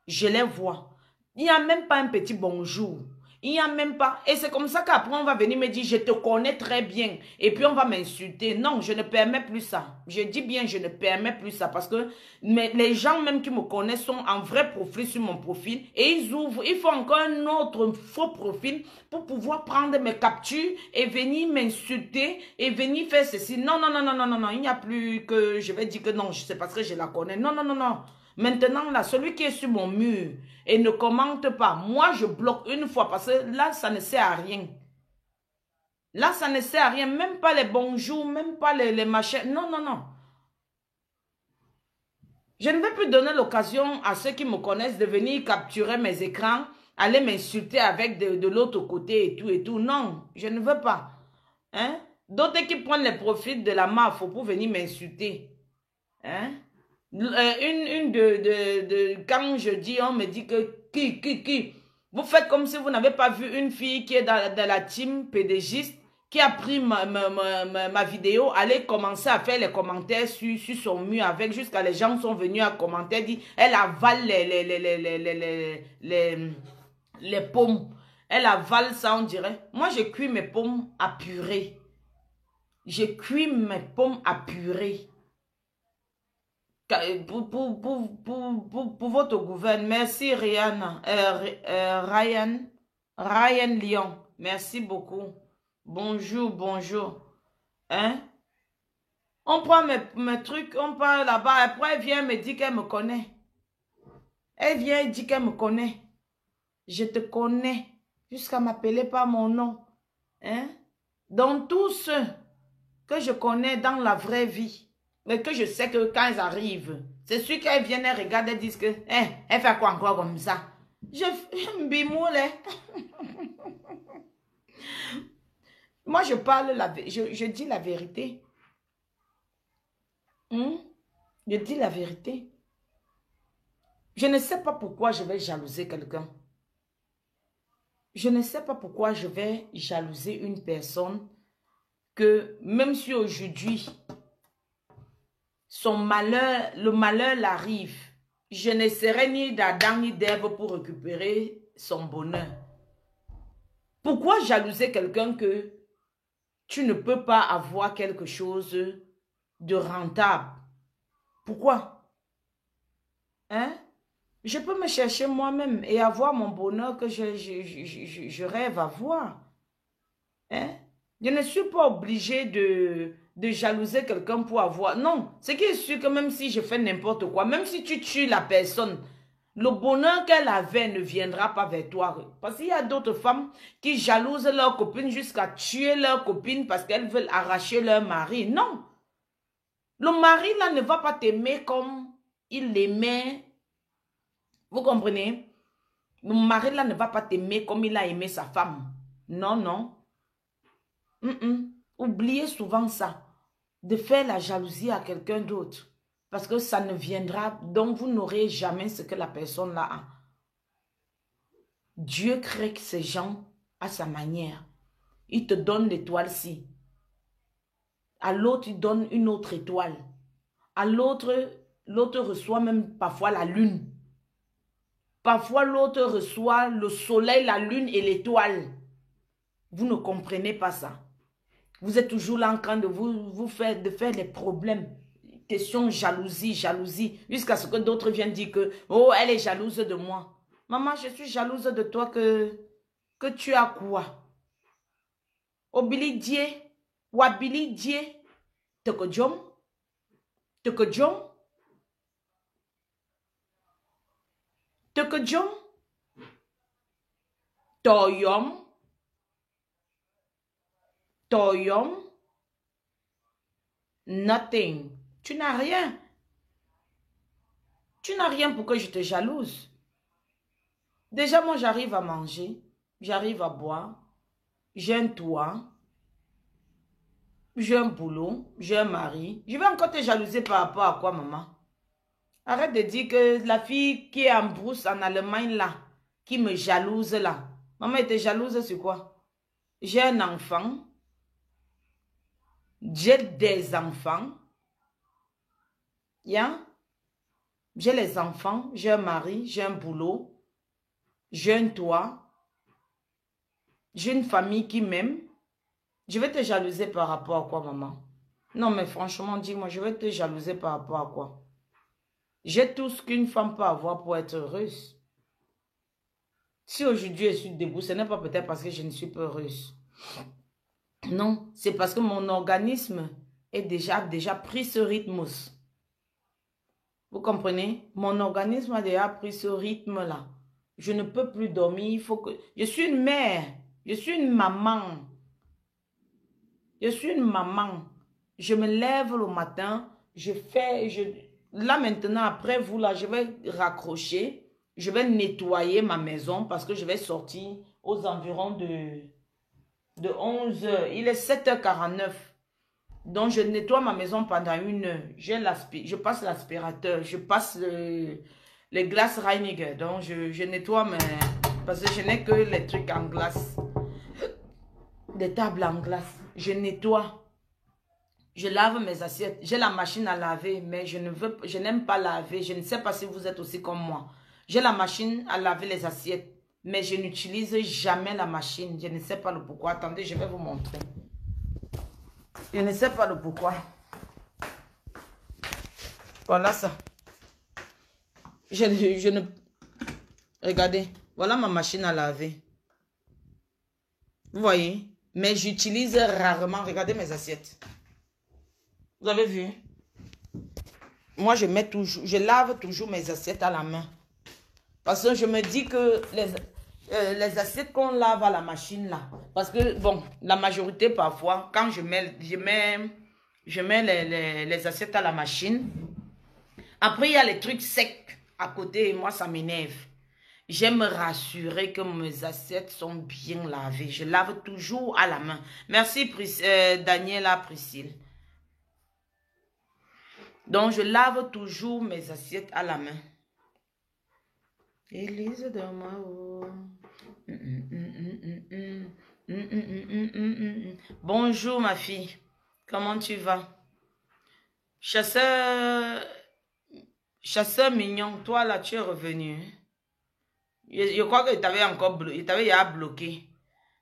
je les vois. Il n'y a même pas un petit bonjour. Il n'y a même pas... Et c'est comme ça qu'après, on va venir me dire, je te connais très bien. Et puis, on va m'insulter. Non, je ne permets plus ça. Je dis bien, je ne permets plus ça. Parce que les gens même qui me connaissent sont en vrai profil sur mon profil. Et ils ouvrent, il faut encore un autre faux profil pour pouvoir prendre mes captures et venir m'insulter et venir faire ceci. Non, non, non, non, non, non, non. Il n'y a plus que je vais dire que non, c'est parce que je la connais. Non, non, non, non. Maintenant, là, celui qui est sur mon mur et ne commente pas, moi, je bloque une fois parce que là, ça ne sert à rien. Là, ça ne sert à rien. Même pas les bonjours, même pas les machins. Non, non, non. Je ne vais plus donner l'occasion à ceux qui me connaissent de venir capturer mes écrans, aller m'insulter avec de l'autre côté et tout et tout. Non, je ne veux pas. Hein? D'autres qui prennent les profits de la mafia pour venir m'insulter. Hein? Quand je dis, on me dit que qui, vous faites comme si vous n'avez pas vu une fille qui est dans la team pédégiste, qui a pris ma vidéo, allez commencer à faire les commentaires sur son mur avec, jusqu'à les gens sont venus à commenter, dit, elle avale les pommes, elle avale ça, on dirait. Moi, je cuis mes pommes à purée. Je cuis mes pommes à purée. Pour votre gouvernement. Merci Ryan, Ryan Lyon. Merci beaucoup. Bonjour, bonjour. Hein? On prend mes trucs, on part là-bas. Après, elle vient me dire qu'elle me connaît. Elle vient et dit qu'elle me connaît. Je te connais. Jusqu'à m'appeler par mon nom. Hein? Donc, tous ceux que je connais dans la vraie vie, mais que je sais que quand ils arrivent, c'est sûr qu'elles viennent, elles regardent, elles disent que, elle fait quoi encore comme ça? Je bimoule. Moi, je parle, je dis la vérité. Je dis la vérité. Je ne sais pas pourquoi je vais jalouser quelqu'un. Je ne sais pas pourquoi je vais jalouser une personne que, même si aujourd'hui, son malheur, le malheur l'arrive, je ne serai ni d'Adam ni d'Ève pour récupérer son bonheur. Pourquoi jalouser quelqu'un que tu ne peux pas avoir quelque chose de rentable. Pourquoi? Hein? Je peux me chercher moi-même et avoir mon bonheur que je rêve avoir. Hein? Je ne suis pas obligée de jalouser quelqu'un pour avoir... Non, ce qui est sûr que même si je fais n'importe quoi, même si tu tues la personne, le bonheur qu'elle avait ne viendra pas vers toi. Parce qu'il y a d'autres femmes qui jalousent leur copine jusqu'à tuer leur copine parce qu'elles veulent arracher leur mari. Non. Le mari là ne va pas t'aimer comme il l'aimait. Vous comprenez? Le mari là ne va pas t'aimer comme il a aimé sa femme. Non, non. Oubliez souvent ça. De faire la jalousie à quelqu'un d'autre. Parce que ça ne viendra, donc vous n'aurez jamais ce que la personne là a. Dieu crée ces gens à sa manière. Il te donne l'étoile-ci. À l'autre, il donne une autre étoile. À l'autre, l'autre reçoit même parfois la lune. Parfois, l'autre reçoit le soleil, la lune et l'étoile. Vous ne comprenez pas ça. Vous êtes toujours là en train de faire des problèmes. Question jalousie, jalousie. Jusqu'à ce que d'autres viennent dire que, oh, elle est jalouse de moi. Maman, je suis jalouse de toi que tu as quoi? Obili die, wabili die, toko jom, toko jom, toko jom, toyom, toyom, nothing. Tu n'as rien. Tu n'as rien pour que je te jalouse. Déjà, moi, j'arrive à manger, j'arrive à boire, j'ai un toit, j'ai un boulot, j'ai un mari. Je vais encore te jalouser par rapport à quoi, maman? Arrête de dire que la fille qui est en brousse en Allemagne, là, qui me jalouse, là. Maman était jalouse sur quoi? J'ai un enfant, j'ai des enfants. Yeah? J'ai les enfants, j'ai un mari, j'ai un boulot, j'ai un toit, j'ai une famille qui m'aime. Je vais te jalouser par rapport à quoi, maman? Non, mais franchement, dis-moi, je vais te jalouser par rapport à quoi? J'ai tout ce qu'une femme peut avoir pour être heureuse. Si aujourd'hui je suis debout, ce n'est pas peut-être parce que je ne suis pas heureuse. Non, c'est parce que mon organisme est déjà pris ce rythme. Vous comprenez? Mon organisme a déjà pris ce rythme-là. Je ne peux plus dormir. Il faut que... Je suis une mère. Je suis une maman. Je suis une maman. Je me lève le matin. Je fais... Là maintenant, après vous, là, je vais raccrocher. Je vais nettoyer ma maison parce que je vais sortir aux environs de 11 h. Il est 7h49. Donc, je nettoie ma maison pendant 1 heure. Je passe l'aspirateur. Je passe les glaces Reiniger. Donc, je nettoie parce que je n'ai que les trucs en glace. Des tables en glace. Je nettoie. Je lave mes assiettes. J'ai la machine à laver, mais je n'aime pas laver. Je ne sais pas si vous êtes aussi comme moi. J'ai la machine à laver les assiettes, mais je n'utilise jamais la machine. Je ne sais pas le pourquoi. Attendez, je vais vous montrer. Je ne sais pas le pourquoi. Voilà ça. Je ne... Regardez. Voilà ma machine à laver. Vous voyez? Mais j'utilise rarement. Regardez mes assiettes. Vous avez vu? Moi, je lave toujours mes assiettes à la main. Parce que je me dis que les assiettes qu'on lave à la machine là, parce que bon, la majorité parfois, quand je mets les assiettes à la machine, après il y a les trucs secs à côté et moi ça m'énerve. J'aime me rassurer que mes assiettes sont bien lavées. Je lave toujours à la main. Merci Daniela Priscille. Donc je lave toujours mes assiettes à la main. Élise de Mao. Bonjour ma fille. Comment tu vas? Chasseur mignon, toi là tu es revenu. Je crois que tu t'avais encore bloqué. Il t'avait bloqué.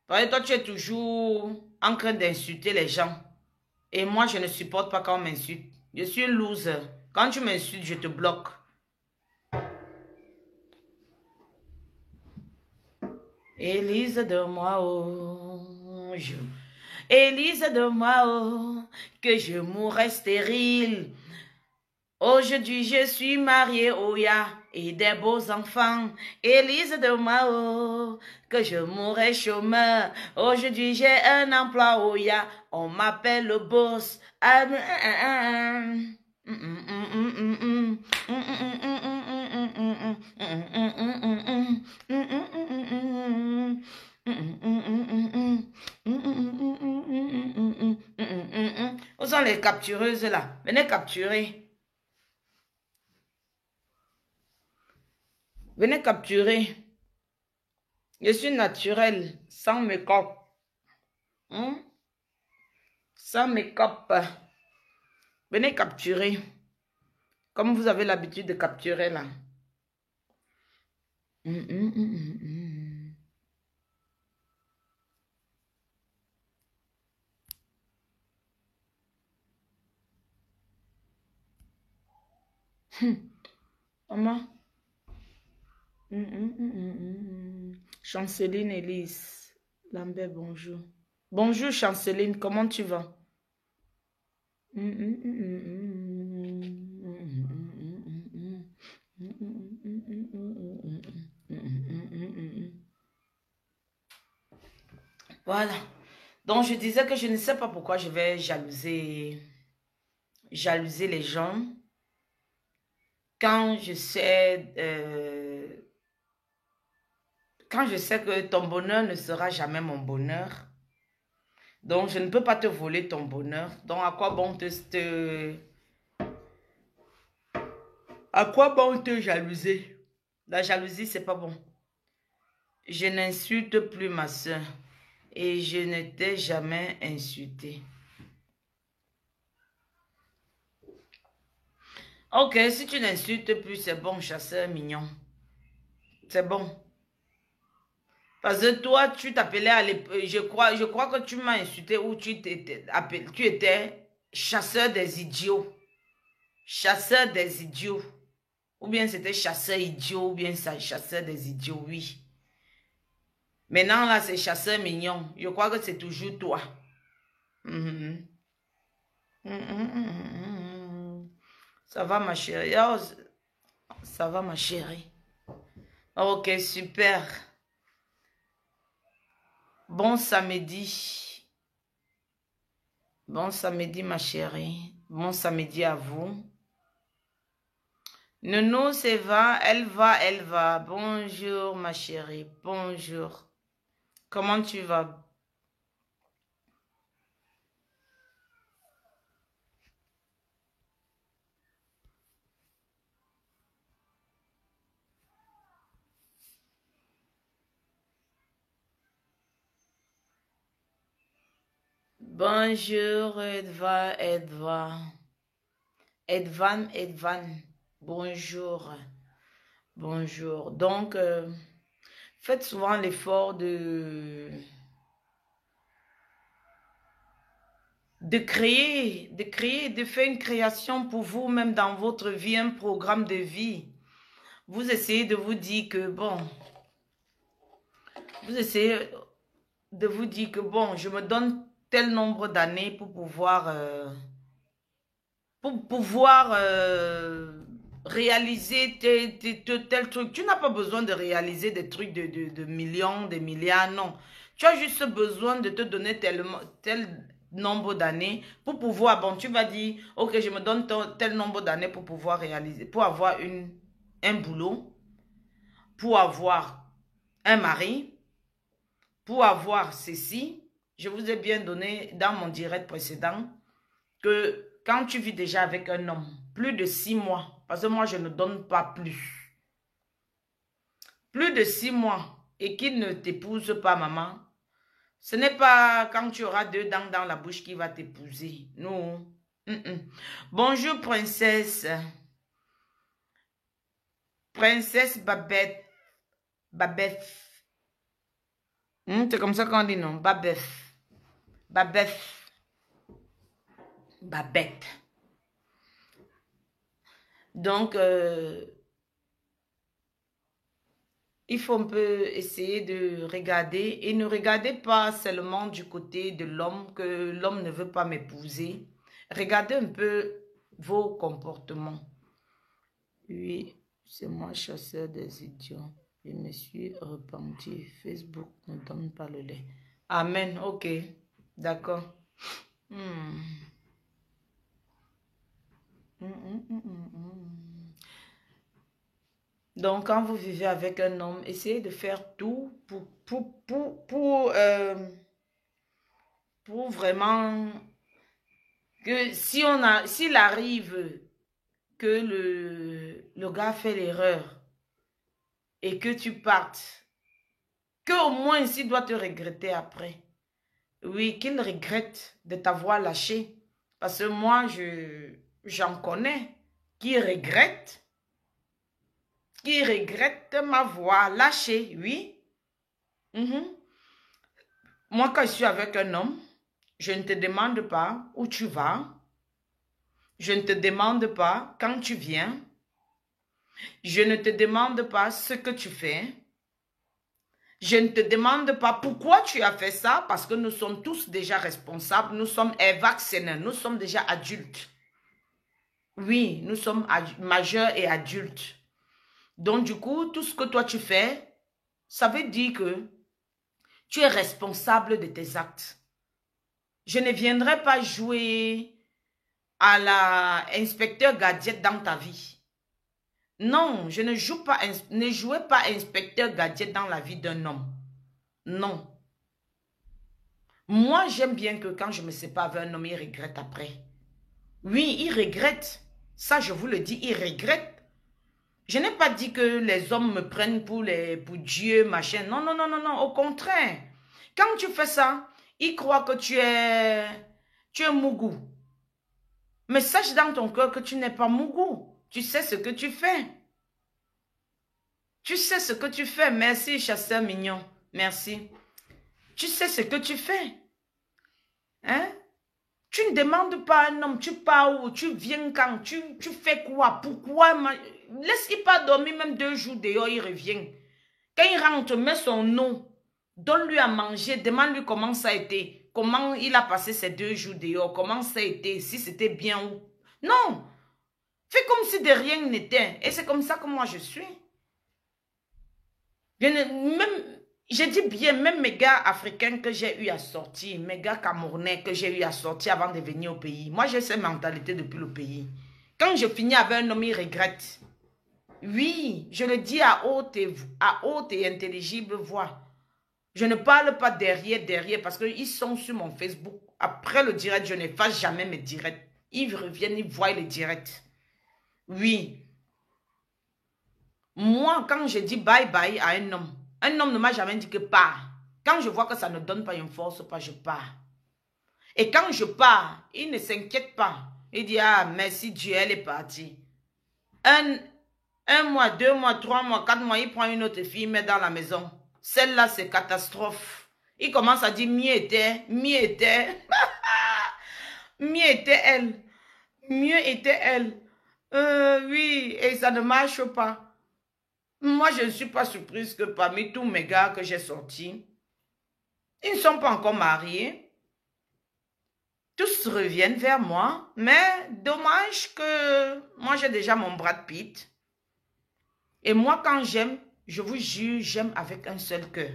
Parce que toi tu es toujours en train d'insulter les gens. Et moi, je ne supporte pas quand on m'insulte. Je suis une loser. Quand tu m'insultes, je te bloque. Élise de moi, oh, Élise de moi, oh, que je mourrai stérile. Aujourd'hui, je suis mariée, oh ya, et des beaux enfants. Élise de moi, oh, que je mourrai chômeur. Aujourd'hui, j'ai un emploi, oh ya, on m'appelle le boss. Où sont les captureuses là? Venez capturer. Venez capturer. Je suis naturelle, sans make-up. Sans make-up. Venez capturer. Comme vous avez l'habitude de capturer là. Maman. Chanceline Elise. Lambert, bonjour. Bonjour Chanceline, comment tu vas? Voilà. Donc je disais que je ne sais pas pourquoi je vais jalouser les gens. Quand je sais que ton bonheur ne sera jamais mon bonheur. Donc, je ne peux pas te voler ton bonheur. Donc, à quoi bon à quoi bon te jalouser? La jalousie, c'est pas bon. Je n'insulte plus ma soeur. Et je ne t'ai jamais insulté. Ok, si tu n'insultes plus, c'est bon, chasseur mignon. C'est bon. Parce que toi, tu t'appelais à l'époque, je crois que tu m'as insulté ou tu étais chasseur des idiots. Chasseur des idiots. Ou bien c'était chasseur idiot, ou bien ça, chasseur des idiots, oui. Maintenant, là, c'est chasseur mignon. Je crois que c'est toujours toi. Ça va, ma chérie? Oh, ça va, ma chérie? Ok, super. Bon samedi. Bon samedi, ma chérie. Bon samedi à vous. Nounou, c'est va, elle va, elle va. Bonjour, ma chérie. Bonjour. Comment tu vas? Bonjour, Edva, Edva. Edvan. Bonjour. Bonjour. Donc, faites souvent l'effort de créer, de faire une création pour vous-même dans votre vie, un programme de vie. Vous essayez de vous dire que, bon, je me donne tel nombre d'années pour pouvoir, réaliser tel truc. Tu n'as pas besoin de réaliser des trucs de millions, des milliards, non. Tu as juste besoin de te donner tel nombre d'années pour pouvoir, bon, tu vas dire, ok, je me donne tel nombre d'années pour pouvoir réaliser, pour avoir un boulot, pour avoir un mari, pour avoir ceci. Je vous ai bien donné dans mon direct précédent que quand tu vis déjà avec un homme, plus de 6 mois, parce que moi je ne donne pas plus. Plus de 6 mois et qu'il ne t'épouse pas, maman, ce n'est pas quand tu auras 2 dents dans la bouche qu'il va t'épouser. Non. Bonjour, princesse. Princesse Babette. Babette. C'est comme ça qu'on dit, non? Babette. Babette. Babette. Donc, il faut un peu essayer de regarder et ne regardez pas seulement du côté de l'homme que l'homme ne veut pas m'épouser. Regardez un peu vos comportements. Oui, c'est moi chasseur des idiots. Je me suis repenti. Facebook ne donne pas le lait. Amen. Ok. D'accord. Donc, quand vous vivez avec un homme, essayez de faire tout pour vraiment que s'il arrive que le gars fait l'erreur et que tu partes, qu'au moins s'il doit te regretter après. Oui, qu'il regrette de t'avoir lâché. Parce que moi, j'en connais qui regrettent m'avoir lâché, oui. Moi, quand je suis avec un homme, je ne te demande pas où tu vas. Je ne te demande pas quand tu viens. Je ne te demande pas ce que tu fais. Je ne te demande pas pourquoi tu as fait ça, parce que nous sommes tous déjà responsables. Nous sommes vaccinés, nous sommes déjà adultes. Oui, nous sommes majeurs et adultes. Donc, du coup, tout ce que toi tu fais, ça veut dire que tu es responsable de tes actes. Je ne viendrai pas jouer à l'inspecteur gadget dans ta vie. Non, je ne joue pas, ne jouez pas inspecteur gadget dans la vie d'un homme. Non. Moi, j'aime bien que quand je me sépare avec un homme, il regrette après. Oui, il regrette. Ça, je vous le dis, il regrette. Je n'ai pas dit que les hommes me prennent pour Dieu, machin. Non, non, non, non, non. Au contraire. Quand tu fais ça, ils croient que tu es Mougou. Mais sache dans ton cœur que tu n'es pas Mougou. Tu sais ce que tu fais. Tu sais ce que tu fais. Merci, chasseur mignon. Merci. Tu sais ce que tu fais. Hein? Tu ne demandes pas à un homme, tu pars où, tu viens quand, tu fais quoi, pourquoi. Laisse-il pas dormir même 2 jours dehors, il revient. Quand il rentre, mets son nom, donne-lui à manger, demande-lui comment ça a été, comment il a passé ces 2 jours dehors, comment ça a été, si c'était bien ou... Non! Fais comme si de rien n'était. Et c'est comme ça que moi je suis. Je dis bien, même mes gars africains que j'ai eu à sortir, mes gars camerounais que j'ai eu à sortir avant de venir au pays. Moi, j'ai cette mentalité depuis le pays. Quand je finis avec un homme, il regrette. Oui, je le dis à haute et intelligible voix. Je ne parle pas derrière, parce qu'ils sont sur mon Facebook. Après le direct, je n'efface jamais mes directs. Ils reviennent, ils voient les directs. Oui. Moi, quand je dis bye-bye à un homme ne m'a jamais dit que pars. Quand je vois que ça ne donne pas une force, pas je pars. Et quand je pars, il ne s'inquiète pas. Il dit, ah, merci Dieu, elle est partie. Un mois, 2 mois, 3 mois, 4 mois, il prend une autre fille, il met dans la maison. Celle-là, c'est catastrophe. Il commence à dire, mieux était. Mieux était elle. Mieux était elle. Oui, et ça ne marche pas. Moi, je ne suis pas surprise que parmi tous mes gars que j'ai sortis, ils ne sont pas encore mariés. Tous reviennent vers moi, mais dommage que moi, j'ai déjà mon Brad Pitt. Et moi, quand j'aime, je vous jure, j'aime avec un seul cœur.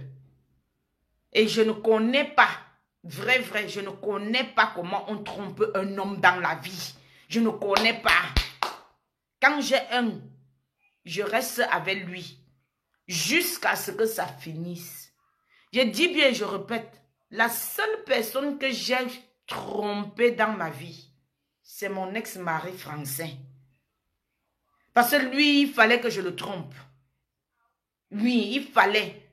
Et je ne connais pas, vrai, je ne connais pas comment on trompe un homme dans la vie. Je ne connais pas. Quand j'ai un, je reste avec lui jusqu'à ce que ça finisse. Je dis bien, je répète, la seule personne que j'ai trompée dans ma vie, c'est mon ex-mari français. Parce que lui, il fallait que je le trompe. Oui, il fallait.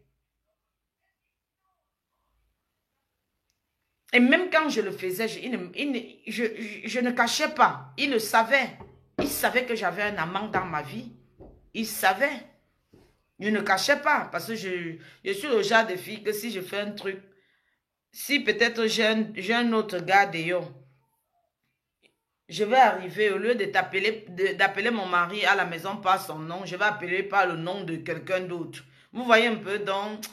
Et même quand je le faisais, je ne cachais pas. Il le savait. Il savait que j'avais un amant dans ma vie. Il savait. Je ne cachais pas. Parce que je suis le genre de fille que si je fais un truc, si peut-être j'ai un autre gars d'ailleurs, Je vais arriver, au lieu d'appeler mon mari à la maison par son nom, je vais appeler par le nom de quelqu'un d'autre. Vous voyez un peu, donc,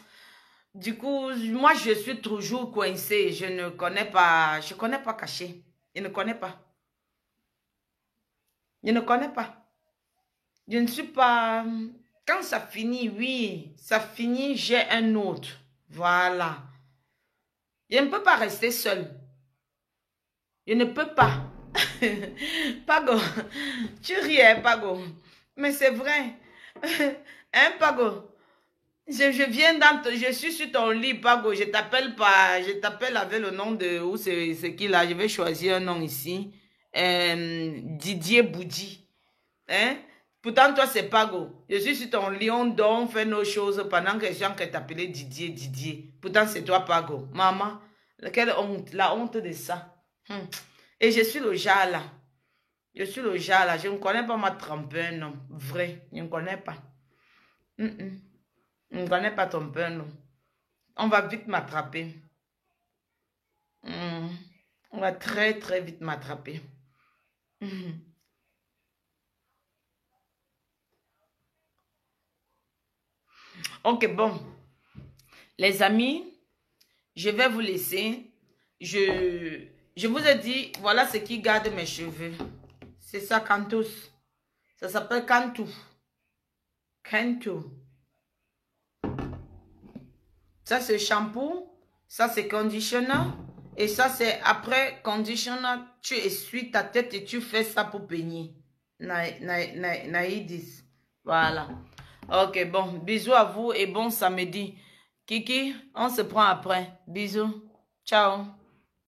du coup, moi, je suis toujours coincée. Je ne connais pas, je connais pas Caché. Je ne connais pas. Je ne connais pas. Je ne suis pas... Quand ça finit, oui, ça finit, j'ai un autre. Voilà. Je ne peux pas rester seule. Je ne peux pas. Pago, tu ris, hein, Pago. Mais c'est vrai. Hein, Pago? Je viens je suis sur ton lit, Pago. Je t'appelle pas. Je t'appelle avec le nom de... Où c'est qui là? Je vais choisir un nom ici. Didier Boudi. Hein? Pourtant, toi, c'est Pago. Je suis sur ton lit, on dort, on fait nos choses pendant que les gens qui t'appelaient Didier. Pourtant, c'est toi, Pago. Maman, quelle honte, la honte de ça. Et je suis le genre là. Je suis le genre là. Je ne connais pas ma tremper, non. Vrai, je ne connais pas. Je ne connais pas ton père, non. On va vite m'attraper. On va très, très vite m'attraper. Ok, bon. Les amis, je vais vous laisser. Je vous ai dit, voilà ce qui garde mes cheveux. C'est ça, Cantus. Ça s'appelle Cantu. Cantu. Ça, c'est shampoo. Ça, c'est conditioner. Et ça, c'est après conditioner, tu essuies ta tête et tu fais ça pour peigner. Naïdis. Voilà. Ok, bon. Bisous à vous et bon samedi. Kiki, on se prend après. Bisous. Ciao.